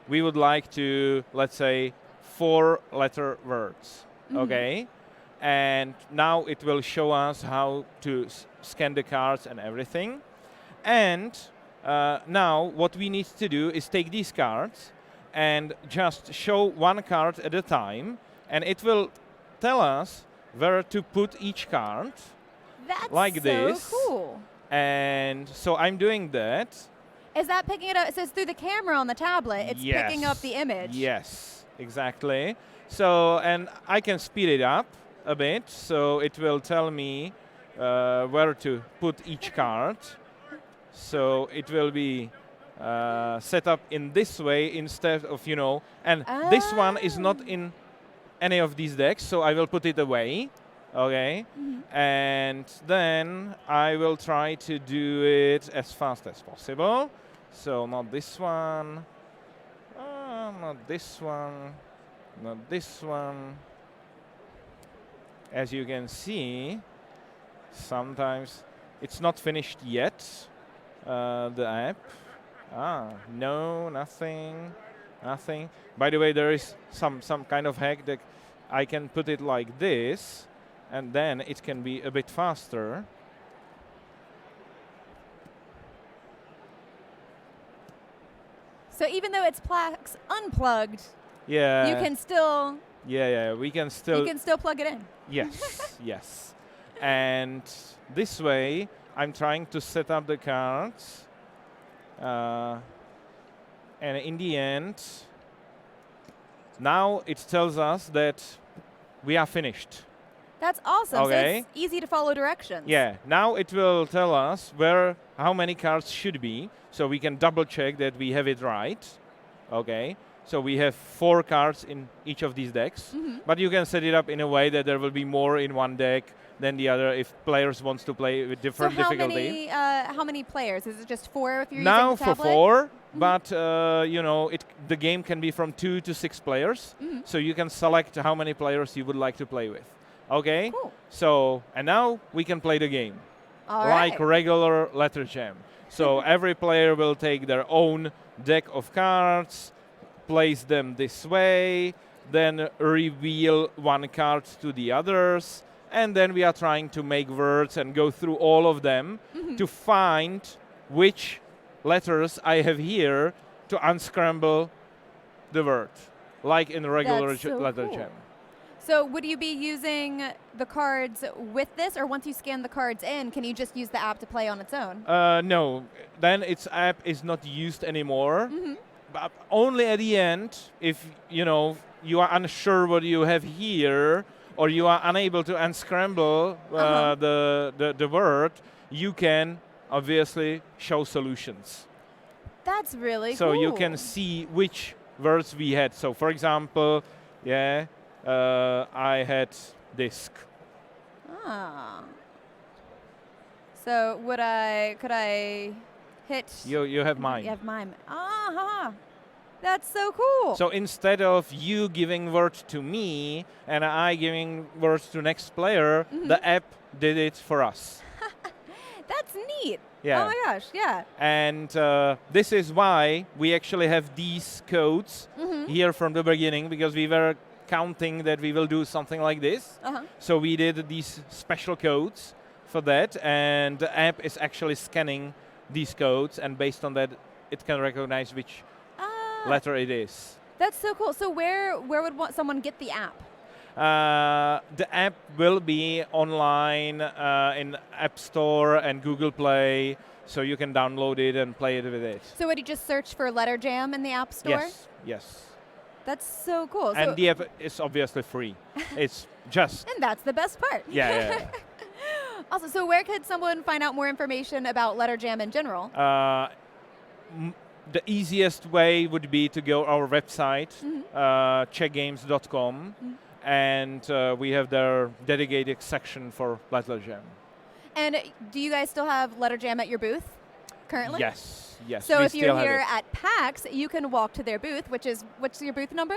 we would like to, let's say, 4-letter words, okay? And now it will show us how to scan the cards and everything. And now what we need to do is take these cards and just show one card at a time, and it will tell us where to put each card. That's like so this. cool. And so I'm doing that. Is that picking it up? It says through the camera on the tablet, it's picking up the image. Yes, exactly. So, and I can speed it up a bit, so it will tell me where to put each card. So it will be set up in this way instead of, and this one is not in any of these decks, so I will put it away, okay? And then I will try to do it as fast as possible. So not this one, not this one, not this one. As you can see, sometimes it's not finished yet, the app. No, nothing. By the way, there is some kind of hack that I can put it like this, and then it can be a bit faster. So even though it's PAX Unplugged, Yeah. you can still we can still. you can still plug it in. Yes, yes. And this way, I'm trying to set up the cards. And in the end, now it tells us that we are finished. That's awesome. Okay. So it's easy to follow directions. Yeah, now it will tell us how many cards should be, so we can double check that we have it right. Okay, so we have 4 cards in each of these decks, but you can set it up in a way that there will be more in one deck than the other if players wants to play with different difficulty. How many players? Is it just 4 if you're Now using the for tablet? 4, but the game can be from 2 to 6 players, so you can select how many players you would like to play with. Okay, Cool. so and now we can play the game All like right. regular letter jam. So every player will take their own deck of cards, place them this way, then reveal one card to the others, and then we are trying to make words and go through all of them to find which letters I have here to unscramble the word, like in regular That's so letter cool. jam. So would you be using the cards with this, or once you scan the cards in, can you just use the app to play on its own? No, then its app is not used anymore. But only at the end, if you are unsure what you have here, or you are unable to unscramble the word, you can obviously show solutions. That's really So cool. you can see which words we had. So for example, I had disc. Ah. So could I hit? You have mine. You have mine. Ah, that's so cool. So instead of you giving words to me and I giving words to next player, the app did it for us. That's neat. Yeah. Oh my gosh, yeah. And this is why we actually have these codes here from the beginning, because we were counting that we will do something like this. So we did these special codes for that, and the app is actually scanning these codes, and based on that, it can recognize which letter it is. That's so cool. So where would someone get the app? The app will be online in App Store and Google Play, so you can download it and play it with it. So would you just search for Letter Jam in the App Store? Yes, yes. That's so cool. And the app is obviously free. It's just... And that's the best part. Yeah. Also, so where could someone find out more information about Letter Jam in general? The easiest way would be to go our website, czechgames.com, and we have their dedicated section for Letter Jam. And do you guys still have Letter Jam at your booth currently? Yes, yes. So we if you're still have here it. at PAX, you can walk to their booth, which is, what's your booth number?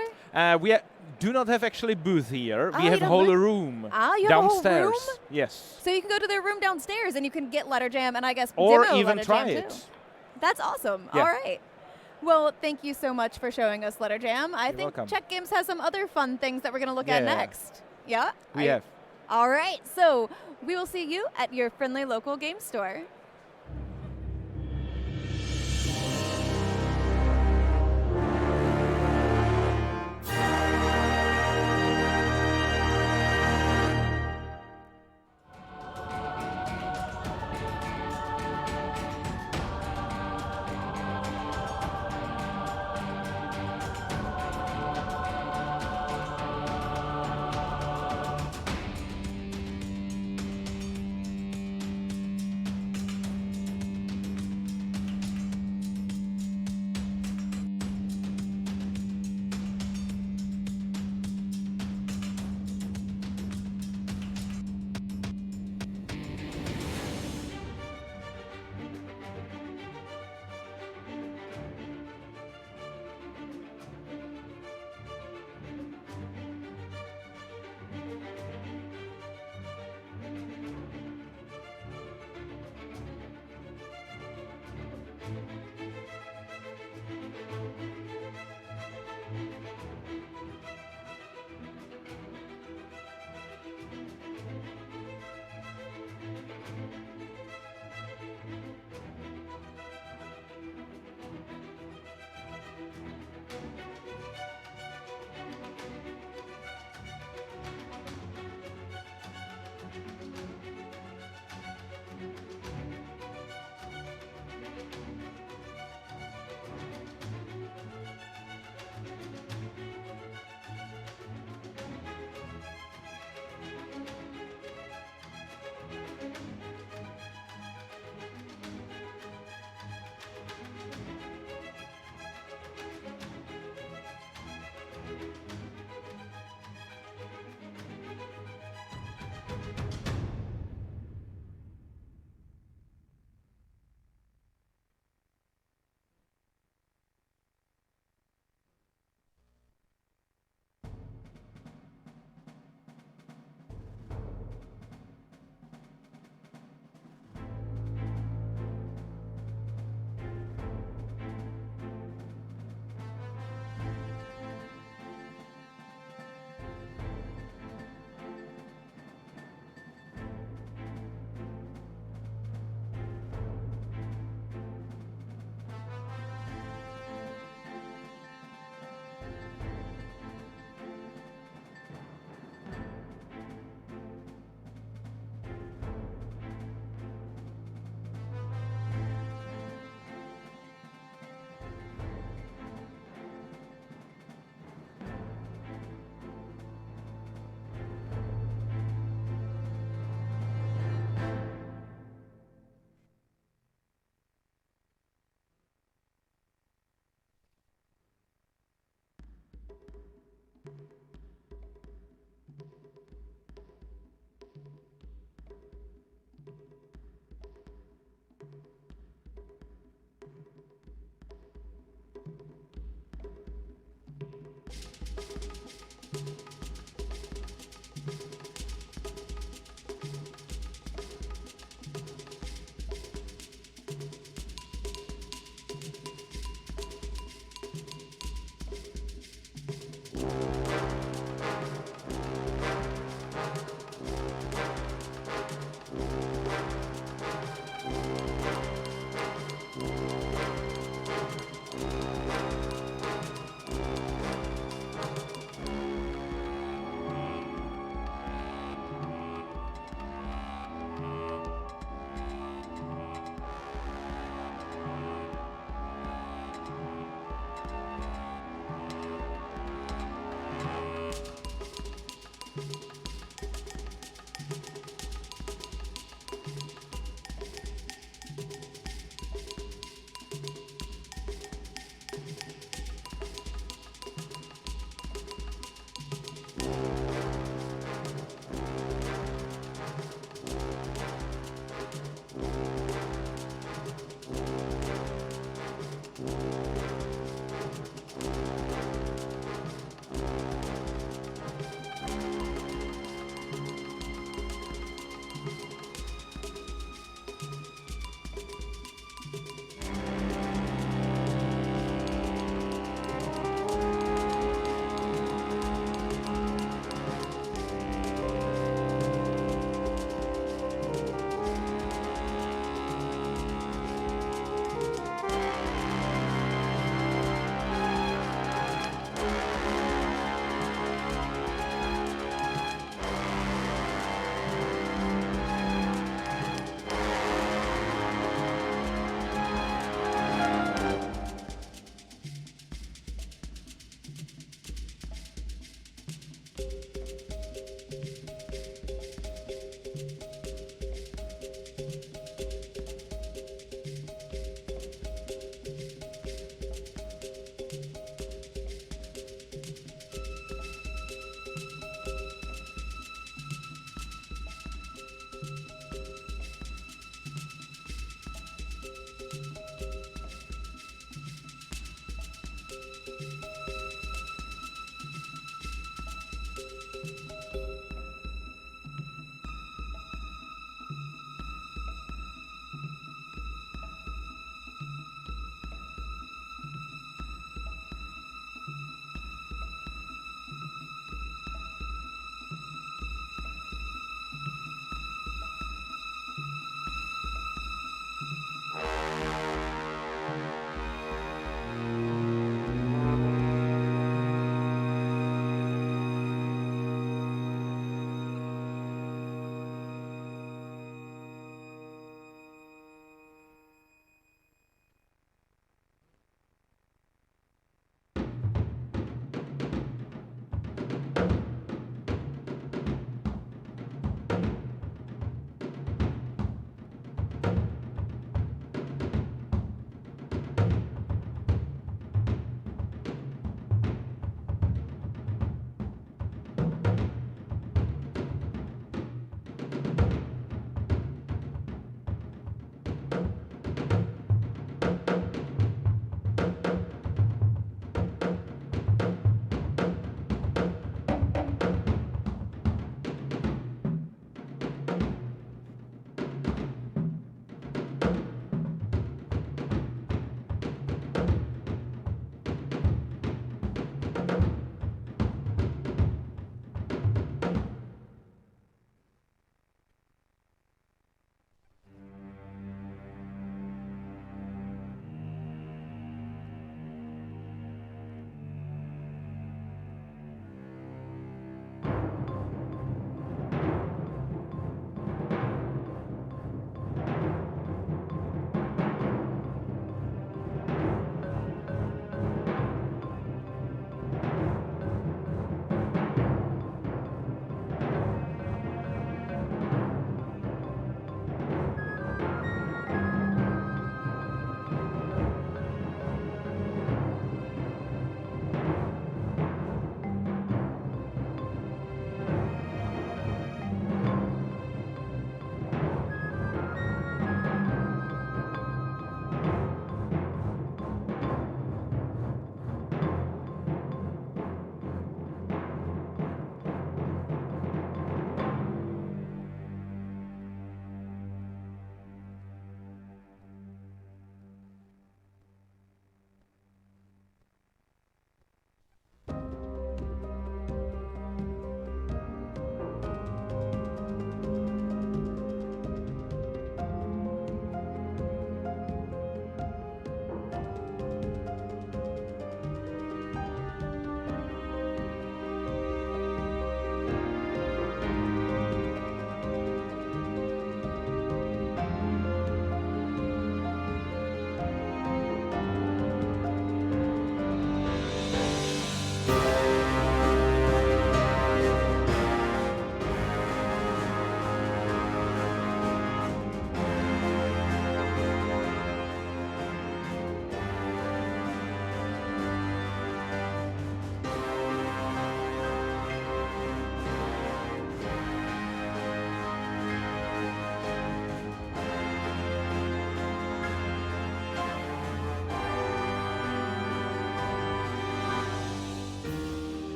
We do not have actually booth here. Oh, We you have a don't whole booth? room Ah, you have a whole downstairs. room? Yes. So you can go to their room downstairs and you can get Letter Jam and I guess Or demo even Letter try Jam it. too. That's awesome. Yeah. All right. Well, thank you so much for showing us Letter Jam. I You're think welcome. Czech Games has some other fun things that we're going to look at Yeah. next. Yeah? We have. All right. So we will see you at your friendly local game store.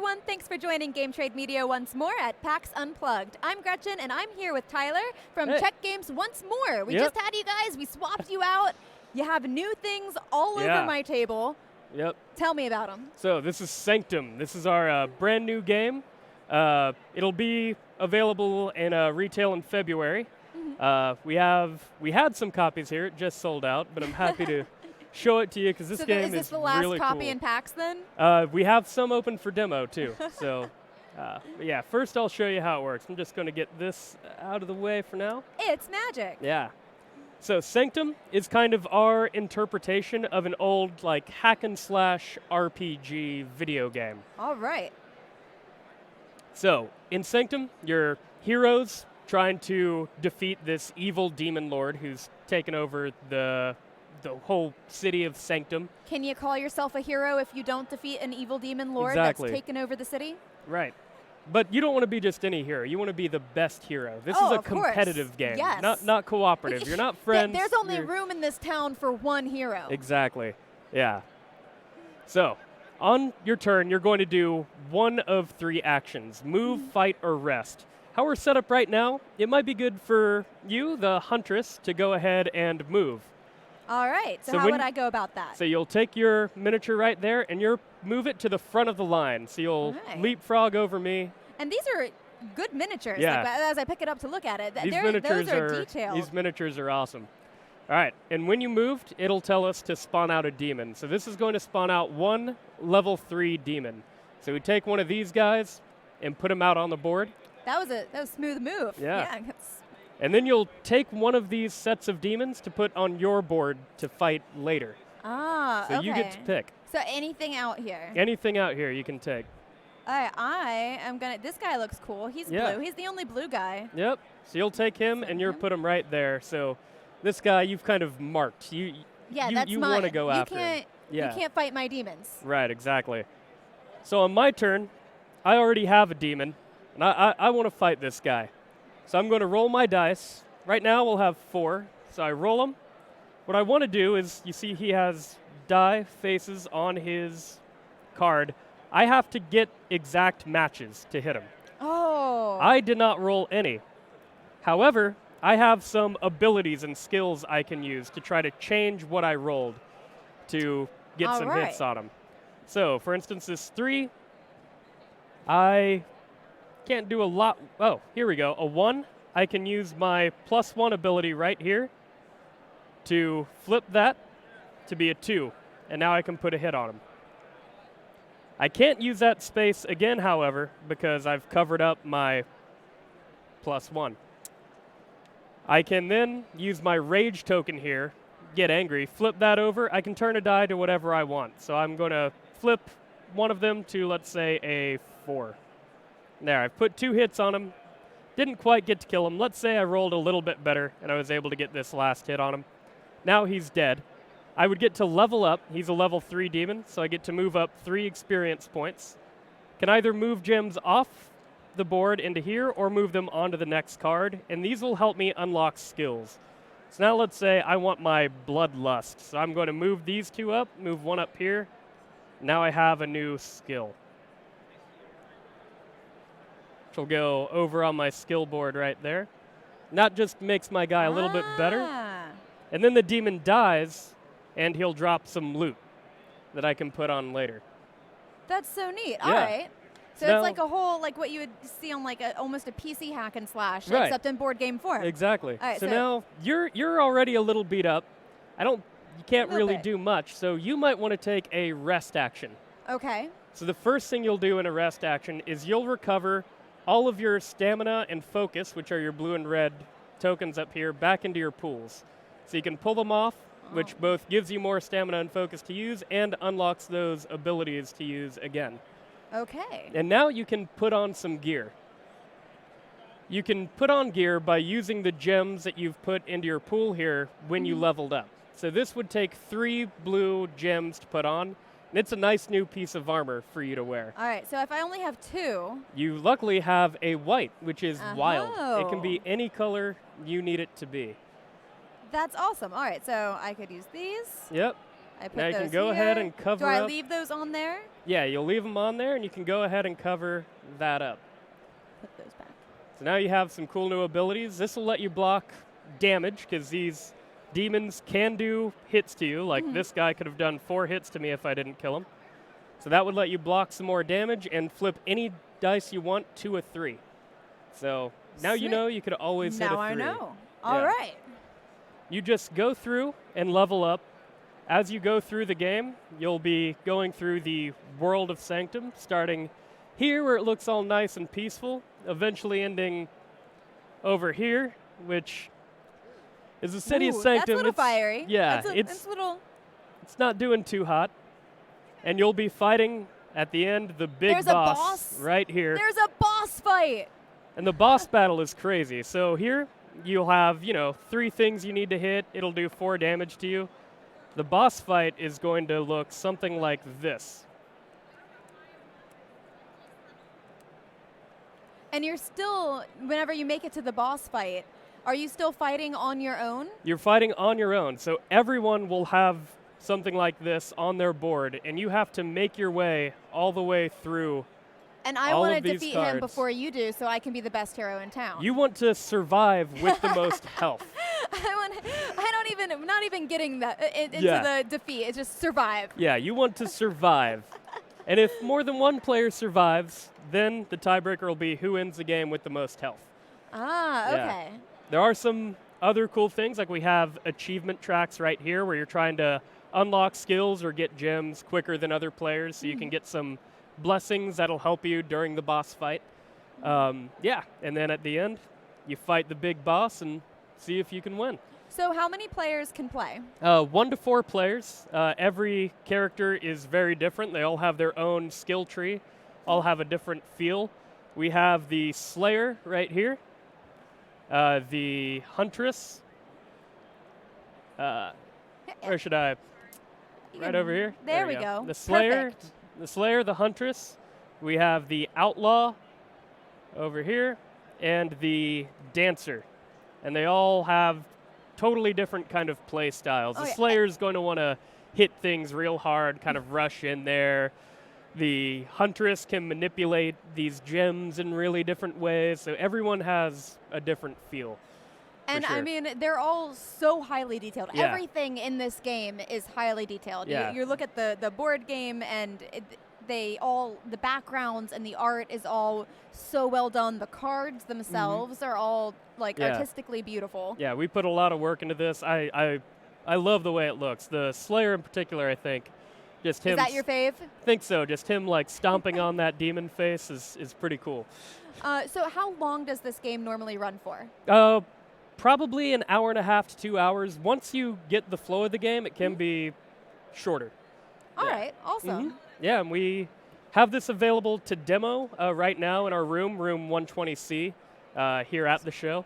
everyone. Thanks for joining Game Trade Media once more at PAX Unplugged. I'm Gretchen, and I'm here with Tyler from Czech Games once more. We just had you guys. We swapped you out. You have new things all over my table. Yep. Tell me about them. So this is Sanctum. This is our brand new game. It'll be available in retail in February. We had some copies here. It just sold out, but I'm happy to show it to you because this game is really cool. Is this the last copy in PAX then? We have some open for demo too. So yeah, first I'll show you how it works. I'm just going to get this out of the way for now. It's magic. Yeah. So Sanctum is kind of our interpretation of an old like hack and slash RPG video game. All right. So in Sanctum, you're heroes trying to defeat this evil demon lord who's taken over the whole city of Sanctum. Can you call yourself a hero if you don't defeat an evil demon lord that's taken over the city? Right. But you don't want to be just any hero. You want to be the best hero. This is a competitive game, not cooperative. You're not friends. There's only room in this town for one hero. Exactly. Yeah. So, on your turn, you're going to do one of 3 actions: move, fight, or rest. How we're set up right now, it might be good for you, the huntress, to go ahead and move. All right. So how would I go about that? So you'll take your miniature right there, and you'll move it to the front of the line. So you'll leapfrog over me. And these are good miniatures. Yeah. Like, as I pick it up to look at it, These those are detailed. These miniatures are awesome. All right, and when you moved, it'll tell us to spawn out a demon. So this is going to spawn out 1 level 3 demon. So we take one of these guys and put him out on the board. That was a smooth move. Yeah. And then you'll take one of these sets of demons to put on your board to fight later. Ah, so you get to pick. So anything out here? Anything out here you can take. All right, I am going to, this guy looks cool. He's blue. He's the only blue guy. Yep. So you'll take him and you'll put him right there. So this guy you've kind of marked. You that's mine. want to go after him. You can't fight my demons. Right, exactly. So on my turn, I already have a demon, and I want to fight this guy. So I'm going to roll my dice. Right now we'll have 4. So I roll them. What I want to do is, you see he has die faces on his card. I have to get exact matches to hit him. Oh. I did not roll any. However, I have some abilities and skills I can use to try to change what I rolled to get some hits on him. So, for instance, this 3, I can't do a lot. Oh, here we go. A 1, I can use my +1 ability right here to flip that to be a 2, and now I can put a hit on him. I can't use that space again, however, because I've covered up my +1. I can then use my rage token here, get angry, flip that over. I can turn a die to whatever I want. So I'm going to flip one of them to, let's say, a 4. There, I've put 2 hits on him. Didn't quite get to kill him. Let's say I rolled a little bit better and I was able to get this last hit on him. Now he's dead. I would get to level up. He's a level 3 demon, so I get to move up 3 experience points. Can either move gems off the board into here or move them onto the next card, and these will help me unlock skills. So now let's say I want my Bloodlust. So I'm going to move these 2 up, move 1 up here. Now I have a new skill. Which will go over on my skill board right there. And that just makes my guy a little bit better. And then the demon dies, and he'll drop some loot that I can put on later. That's so neat. All right. So it's like a whole, like what you would see on like almost a PC hack and slash, except in board game form. Exactly. All right, so now you're already a little beat up. You can't really do much, so you might want to take a rest action. Okay. So the first thing you'll do in a rest action is you'll recover all of your stamina and focus, which are your blue and red tokens up here, back into your pools. So you can pull them off, which both gives you more stamina and focus to use and unlocks those abilities to use again. Okay. And now you can put on some gear. You can put on gear by using the gems that you've put into your pool here when you leveled up. So this would take 3 blue gems to put on, and it's a nice new piece of armor for you to wear. All right, so if I only have 2. You luckily have a white, which is wild. It can be any color you need it to be. That's awesome. All right, so I could use these. Yep. I put now you those can go here. ahead and cover up. Do I up. leave those on there? Yeah, you'll leave them on there, and you can go ahead and cover that up. Put those back. So now you have some cool new abilities. This will let you block damage, because these demons can do hits to you. Like this guy could have done 4 hits to me if I didn't kill him. So that would let you block some more damage and flip any dice you want to a 3. So now you know you could always hit a 3. Now I know. All right. You just go through and level up. As you go through the game, you'll be going through the world of Sanctum, starting here where it looks all nice and peaceful, eventually ending over here, which is the city of Sanctum. That's a little fiery. Yeah, it's little. It's not doing too hot. And you'll be fighting at the end the big There's a boss right here. There's a boss fight. And the boss battle is crazy. So here you'll have, 3 things you need to hit. It'll do 4 damage to you. The boss fight is going to look something like this. And you're still, whenever you make it to the boss fight, are you still fighting on your own? You're fighting on your own. So everyone will have something like this on their board, and you have to make your way all the way through. And I all want of to these defeat cards. him before you do, so I can be the best hero in town. You want to survive with the most health. I'm not even getting that into Yeah. the defeat. It's just survive. Yeah, you want to survive. And if more than one player survives, then the tiebreaker will be who ends the game with the most health. Ah, Yeah. okay. There are some other cool things, like we have achievement tracks right here where you're trying to unlock skills or get gems quicker than other players, so you can get some blessings that'll help you during the boss fight. Yeah, and then at the end, you fight the big boss and see if you can win. So how many players can play? 1 to 4 players. Every character is very different. They all have their own skill tree, all have a different feel. We have the Slayer right here, the Huntress. Where should I? Right over here. There we go. The Slayer, Perfect. the Huntress. We have the Outlaw over here, and the Dancer, and they all have totally different kind of play styles. Oh, The yeah. Slayer's going to want to hit things real hard, kind of rush in there. The Huntress can manipulate these gems in really different ways, so everyone has a different feel. And sure. I mean, they're all so highly detailed. Yeah. Everything in this game is highly detailed. Yeah. You look at the board game, and the backgrounds and the art is all so well done. The cards themselves are all artistically beautiful. Yeah, we put a lot of work into this. I love the way it looks. The Slayer in particular, I think, just him. Is that your fave? Think so. Just him stomping on that demon face is pretty cool. So how long does this game normally run for? Probably an hour and a half to 2 hours. Once you get the flow of the game, it can be shorter. All right, awesome. Yeah, and we have this available to demo right now in our room 120C, here at the show.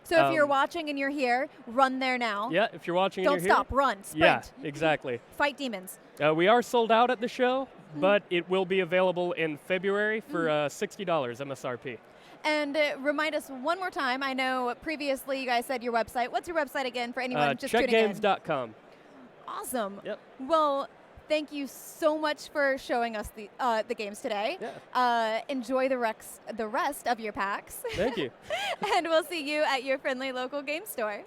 So if you're watching and you're here, run there now. Yeah, if you're watching Don't and you're stop, here. run, sprint. Yeah, exactly. Fight demons. We are sold out at the show, but it will be available in February for $60 MSRP. And remind us one more time. I know previously you guys said your website. What's your website again for anyone just tuning in? CzechGames.com. Awesome. Yep. Well, thank you so much for showing us the games today. Yeah. Enjoy the rest of your PAX. Thank you. And we'll see you at your friendly local game store.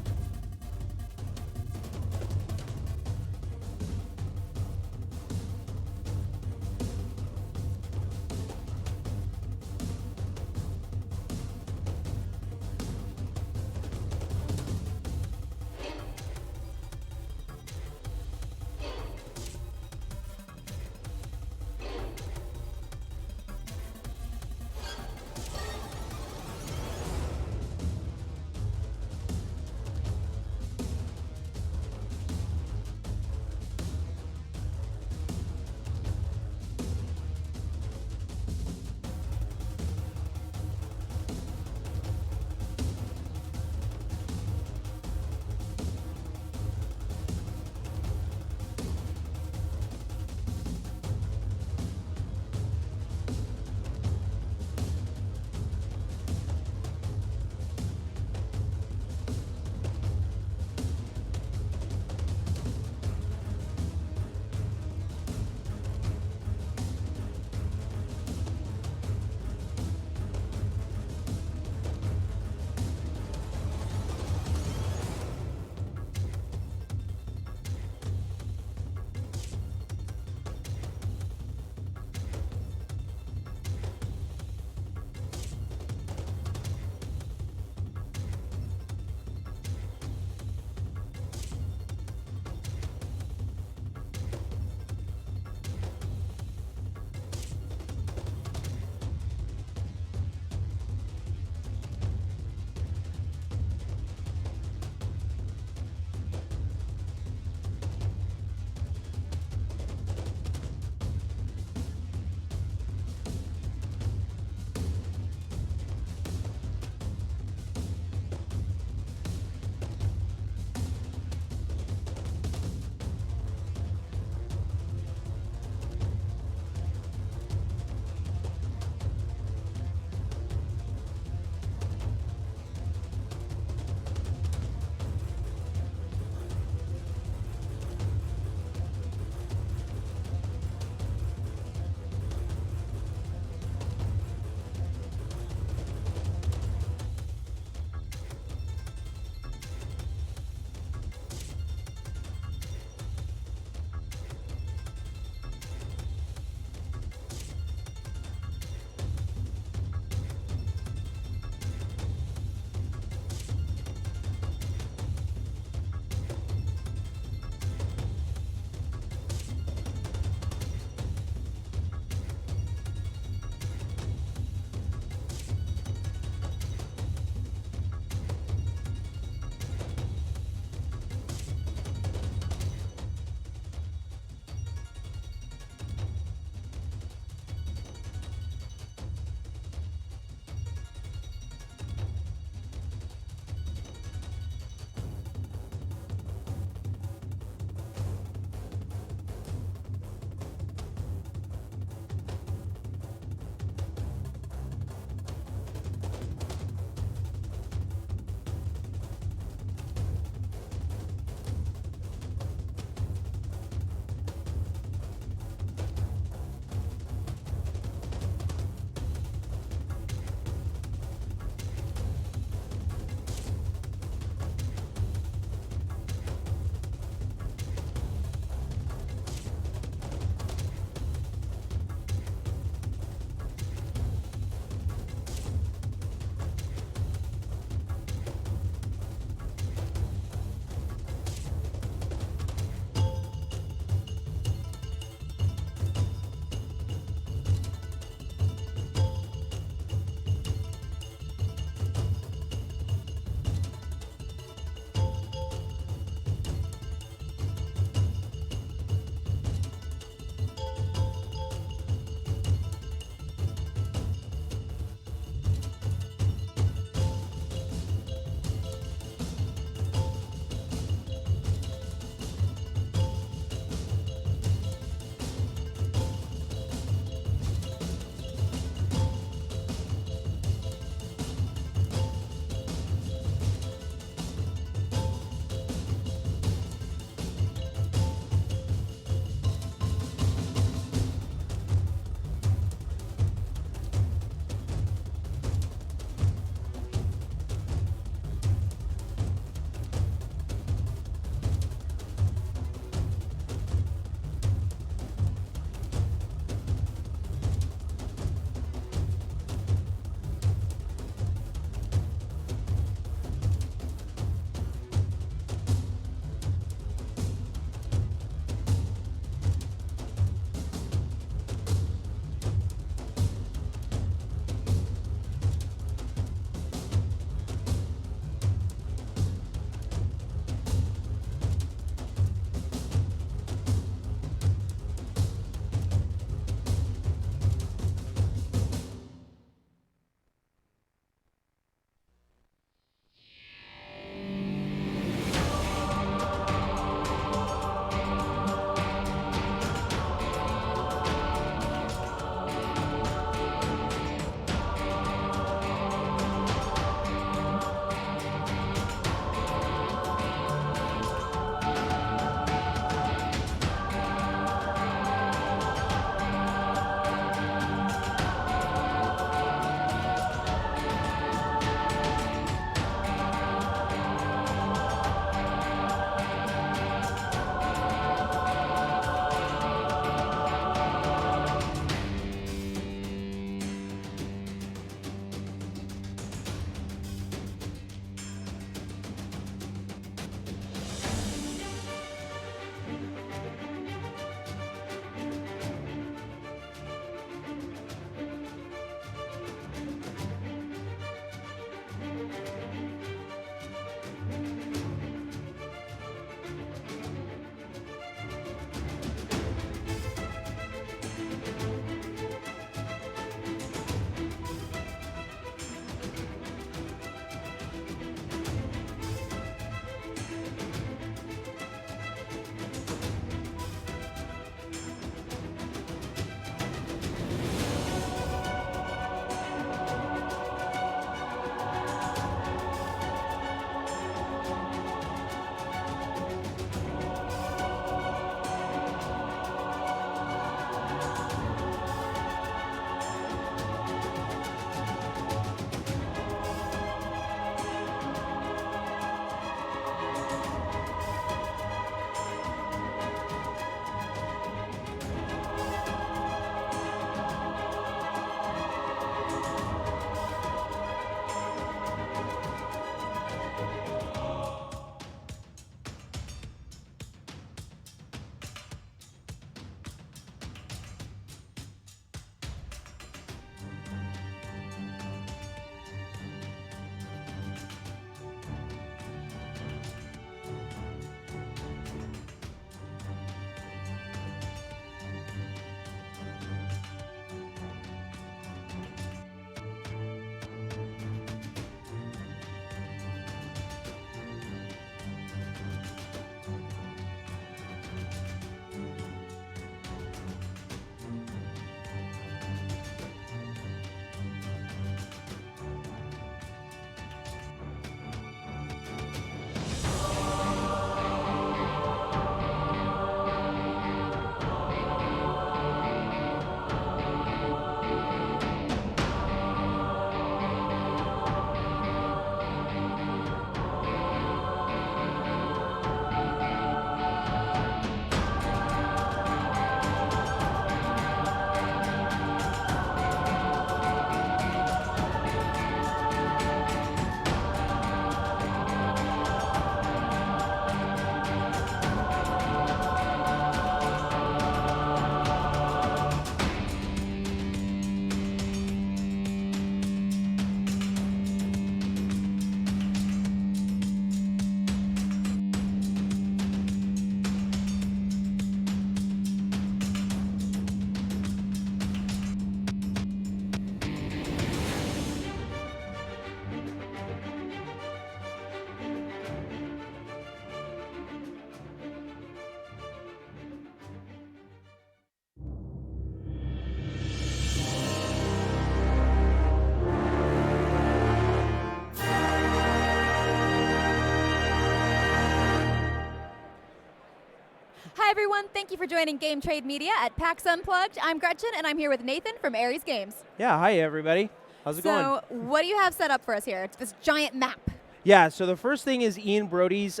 everyone. Thank you for joining Game Trade Media at PAX Unplugged. I'm Gretchen, and I'm here with Nathan from Aries Games. Yeah, hi everybody. How's it going? So, what do you have set up for us here? It's this giant map. Yeah, so the first thing is Ian Brody's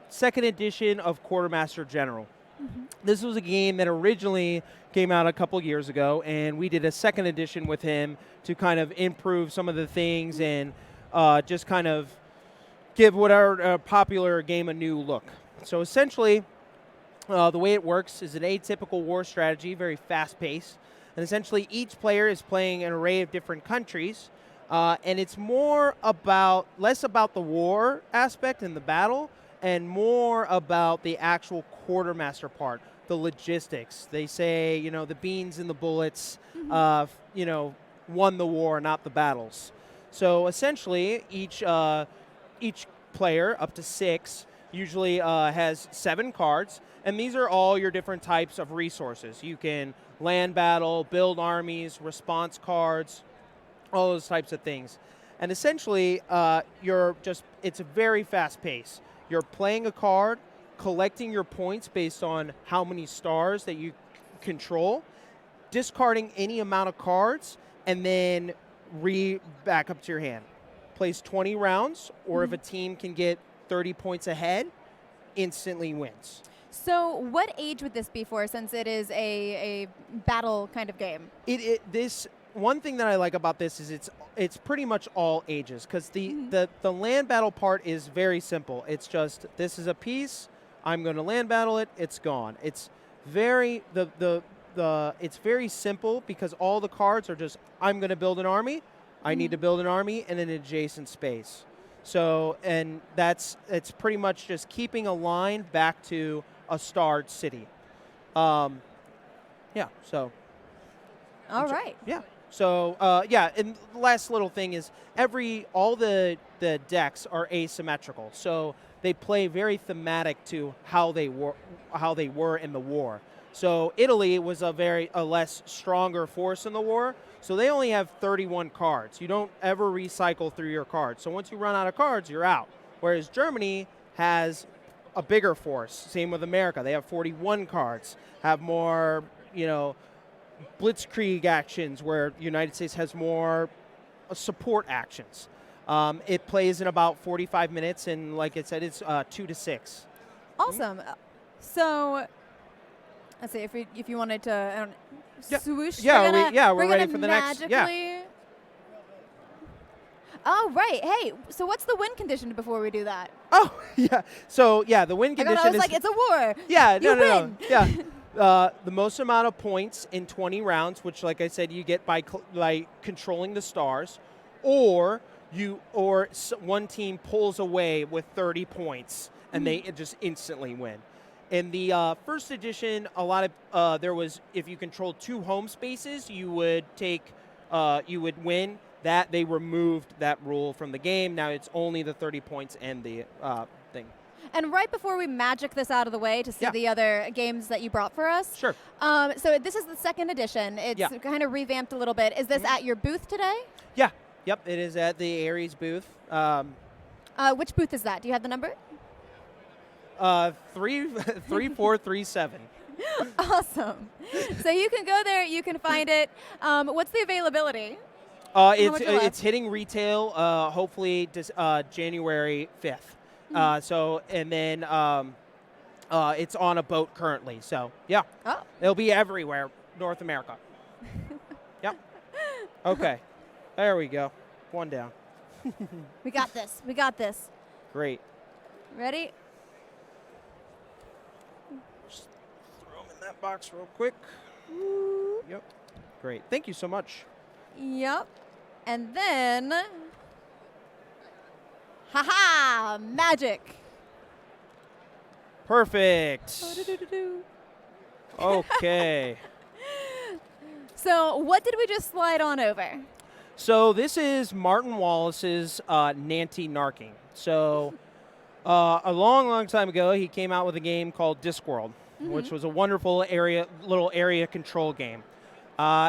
second edition of Quartermaster General. This was a game that originally came out a couple years ago, and we did a second edition with him to kind of improve some of the things and just kind of give what our popular game a new look. So essentially, the way it works is an atypical war strategy, very fast-paced, and essentially each player is playing an array of different countries, and it's less about the war aspect and the battle, and more about the actual quartermaster part, the logistics. They say, you know, the beans and the bullets, you know, won the war, not the battles. So essentially, each player, up to 6, usually has 7 cards, and these are all your different types of resources. You can land battle, build armies, response cards, all those types of things. And essentially, it's a very fast pace. You're playing a card, collecting your points based on how many stars that you control, discarding any amount of cards, and then back up to your hand. Plays 20 rounds, or if a team can get 30 points ahead, instantly wins. So, what age would this be for, since it is a battle kind of game? This one thing that I like about this is it's pretty much all ages, because the land battle part is very simple. It's just, this is a piece, I'm going to land battle it, it's gone. It's very it's very simple, because all the cards are just, I'm going to build an army, I need to build an army in an adjacent space. So, and it's pretty much just keeping a line back to a starred city. Yeah, so. All right. Yeah. So, and the last little thing is all the decks are asymmetrical. So they play very thematic to how they were in the war. So Italy was a less stronger force in the war. So they only have 31 cards. You don't ever recycle through your cards. So once you run out of cards, you're out. Whereas Germany has a bigger force. Same with America. They have 41 cards, have more, you know, blitzkrieg actions, where the United States has more support actions. It plays in about 45 minutes, and like I said, it's 2 to 6. Awesome. So, let's see, if you wanted to swoosh. Yeah, we're ready for the next. Yeah. Oh, right. Hey, so what's the win condition before we do that? Oh, yeah. So, yeah, the win condition I was like, it's a war. Yeah, you no. win. Yeah. The most amount of points in 20 rounds, which, like I said, you get by controlling the stars, or one team pulls away with 30 points, and they just instantly win. In the first edition, there was, if you controlled 2 home spaces, you would win. That they removed that rule from the game. Now it's only the 30 points and the thing. And right before we magic this out of the way to see the other games that you brought for us. Sure. So this is the second edition. It's kind of revamped a little bit. Is this at your booth today? Yeah. Yep. It is at the Aries booth. Which booth is that? Do you have the number? 3437. Awesome. So you can go there. You can find it. What's the availability? It's hitting retail hopefully January 5th. And then it's on a boat currently. So it'll be everywhere, North America. Yep. Okay, there we go. 1 down. We got this. We got this. Great. Ready? Just throw them in that box real quick. Yep. Great. Thank you so much. Yep. And then, haha, magic. Perfect. Okay. So what did we just slide on over? So this is Martin Wallace's Nanty Narking. So a long time ago, he came out with a game called Discworld, which was a wonderful little area control game.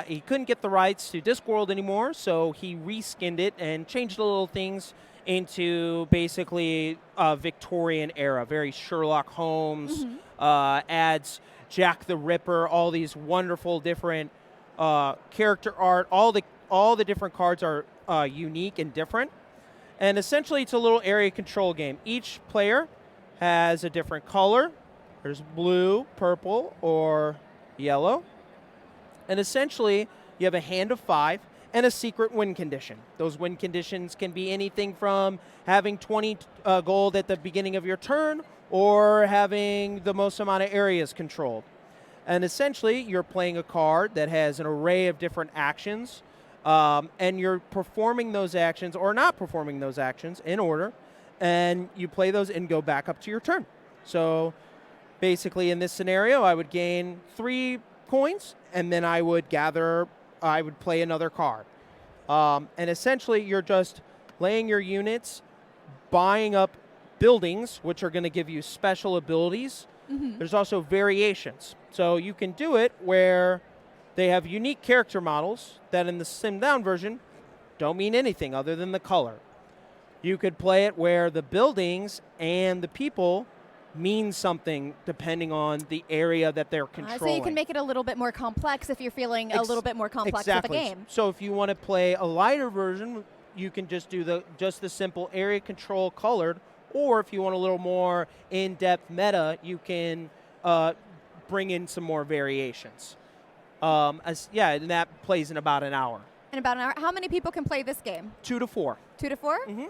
He couldn't get the rights to Discworld anymore, so he reskinned it and changed the little things into basically a Victorian era, very Sherlock Holmes, adds Jack the Ripper, all these wonderful different character art. All the different cards are unique and different. And essentially, it's a little area control game. Each player has a different color. There's blue, purple, or yellow. And essentially, you have a hand of 5 and a secret win condition. Those win conditions can be anything from having 20 gold at the beginning of your turn or having the most amount of areas controlled. And essentially, you're playing a card that has an array of different actions, and you're performing those actions or not performing those actions in order, and you play those and go back up to your turn. So basically, in this scenario, I would gain 3 coins, and then I would play another card. And essentially, you're just laying your units, buying up buildings, which are going to give you special abilities. There's also variations. So you can do it where they have unique character models that in the Sim Down version don't mean anything other than the color. You could play it where the buildings and the people mean something depending on the area that they're controlling. So you can make it a little bit more complex if you're feeling a little bit more complex of a game. So if you want to play a lighter version, you can just do the simple area control colored, or if you want a little more in-depth meta, you can bring in some more variations. And that plays in about an hour. In about an hour. How many people can play this game? 2 to 4. 2 to 4? Mm-hmm.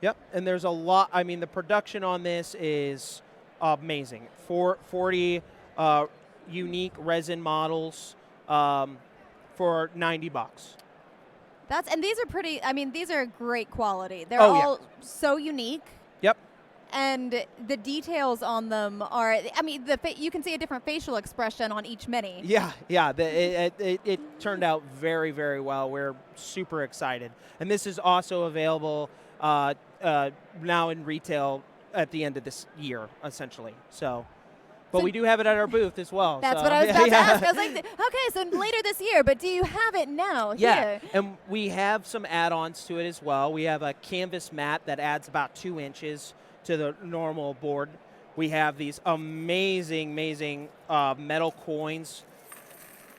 Yep, and there's a lot. I mean, the production on this is amazing. 40 unique resin models for $90. And these are pretty. I mean, these are great quality. They're all so unique. Yep. And the details on them are. I mean, you can see a different facial expression on each mini. Yeah. It turned out very, very well. We're super excited, and this is also available now in retail at the end of this year, essentially. But we do have it at our booth as well. That's what I was about to ask. I was like, okay, so later this year, but do you have it now here? And we have some add-ons to it as well. We have a canvas mat that adds about 2 inches to the normal board. We have these amazing metal coins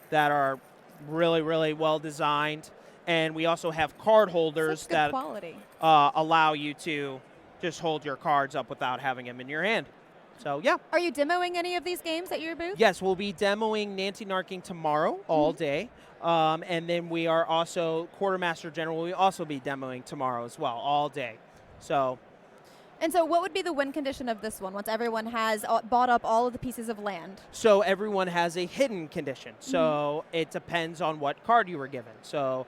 that are really, really well designed. And we also have card holders that allow you to just hold your cards up without having them in your hand. So, yeah. Are you demoing any of these games at your booth? Yes, we'll be demoing Nanty Narking tomorrow all day. And then we are also, Quartermaster General, we'll also be demoing tomorrow as well, all day. And so what would be the win condition of this one once everyone has bought up all of the pieces of land? So everyone has a hidden condition. So it depends on what card you were given. So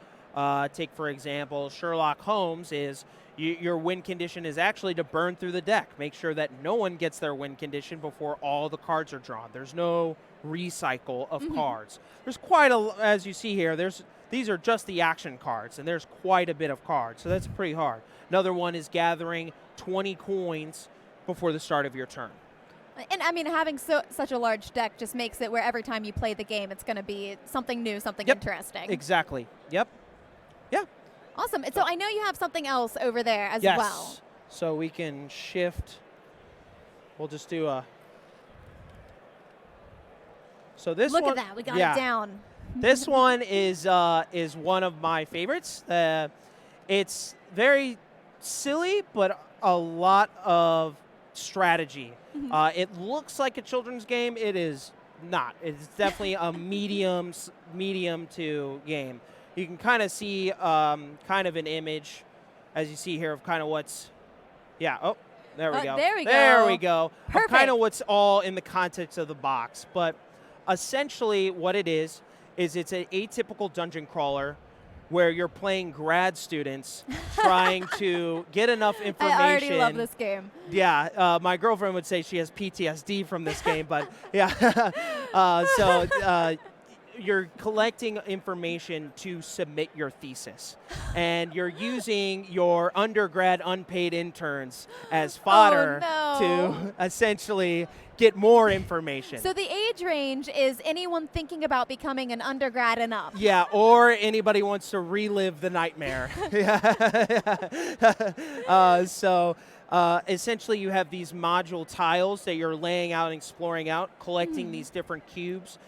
take, for example, Sherlock Holmes is your win condition is actually to burn through the deck. Make sure that no one gets their win condition before all the cards are drawn. There's no recycle of cards. There's quite as you see here, these are just the action cards, and there's quite a bit of cards, so that's pretty hard. Another one is gathering 20 coins before the start of your turn. And I mean, having such a large deck just makes it where every time you play the game, it's going to be something new, something interesting. Exactly. Yep. Yeah. Awesome. So I know you have something else over there as well. So we can shift. We'll just do a. So this Look one, at that. We got it down. This one is one of my favorites. It's very silly, but a lot of strategy. It looks like a children's game. It is not. It's definitely a medium to game. You can kind of see kind of an image, as you see here, of kind of what's, oh, there we go. There we go. Perfect. Kind of what's all in the context of the box. But essentially what it is it's an atypical dungeon crawler where you're playing grad students trying to get enough information. I already love this game. Yeah, my girlfriend would say she has PTSD from this game, but yeah. you're collecting information to submit your thesis, and you're using your undergrad unpaid interns as fodder to essentially get more information. So the age range is anyone thinking about becoming an undergrad and up. Yeah, or anybody wants to relive the nightmare. Essentially, you have these module tiles that you're laying out and exploring out, collecting these different cubes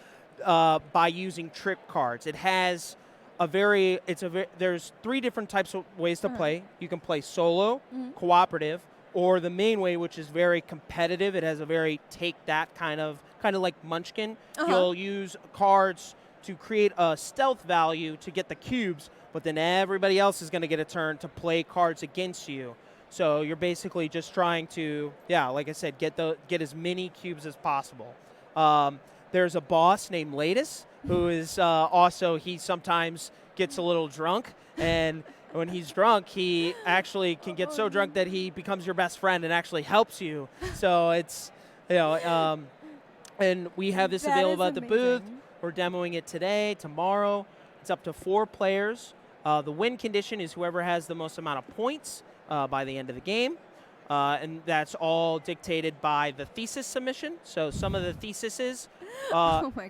by using trick cards. It has there's 3 different types of ways to play. You can play solo, cooperative, or the main way, which is very competitive. It has a very take that kind of like Munchkin. You'll use cards to create a stealth value to get the cubes, but then everybody else is going to get a turn to play cards against you. So you're basically just trying to, like I said, get as many cubes as possible. There's a boss named Latus, who is he sometimes gets a little drunk, and when he's drunk, he actually can get so drunk that he becomes your best friend and actually helps you. So it's, and we have this available at the booth. We're demoing it today, tomorrow. It's up to 4 players. The win condition is whoever has the most amount of points by the end of the game. And that's all dictated by the thesis submission. So some of the theses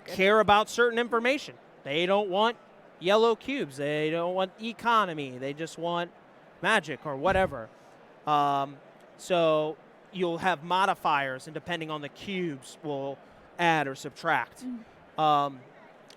care about certain information. They don't want yellow cubes. They don't want economy. They just want magic or whatever. So you'll have modifiers, and depending on the cubes, will add or subtract.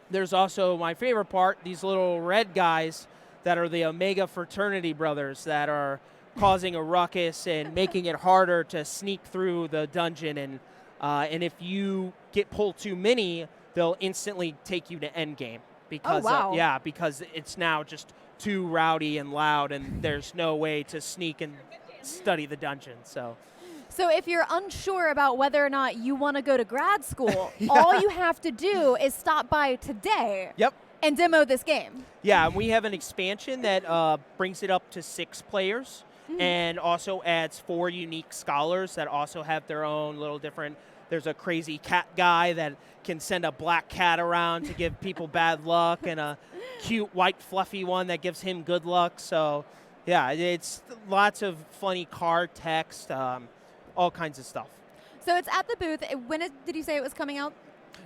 There's also my favorite part, these little red guys that are the Omega fraternity brothers that are causing a ruckus and making it harder to sneak through the dungeon. And if you get pulled too many, they'll instantly take you to endgame. Because because it's now just too rowdy and loud, and there's no way to sneak and study the dungeon. So if you're unsure about whether or not you want to go to grad school, all you have to do is stop by today. And demo this game. Yeah, and we have an expansion that brings it up to 6 players, and also adds 4 unique scholars that also have their own little different. There's a crazy cat guy that can send a black cat around to give people bad luck, and a cute white fluffy one that gives him good luck. So, yeah, it's lots of funny card text, all kinds of stuff. So it's at the booth. When did you say it was coming out?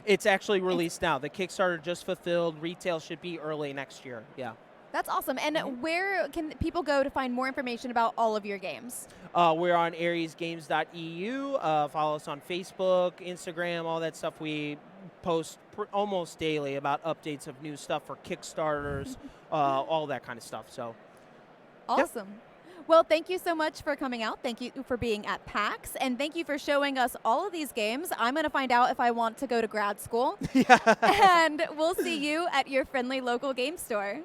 It's actually released now. The Kickstarter just fulfilled. Retail should be early next year. Yeah. That's awesome. And where can people go to find more information about all of your games? We're on ariesgames.eu. Follow us on Facebook, Instagram, all that stuff. We post almost daily about updates of new stuff for Kickstarters, all that kind of stuff. So, awesome. Well, thank you so much for coming out. Thank you for being at PAX, and thank you for showing us all of these games. I'm going to find out if I want to go to grad school. And we'll see you at your friendly local game store.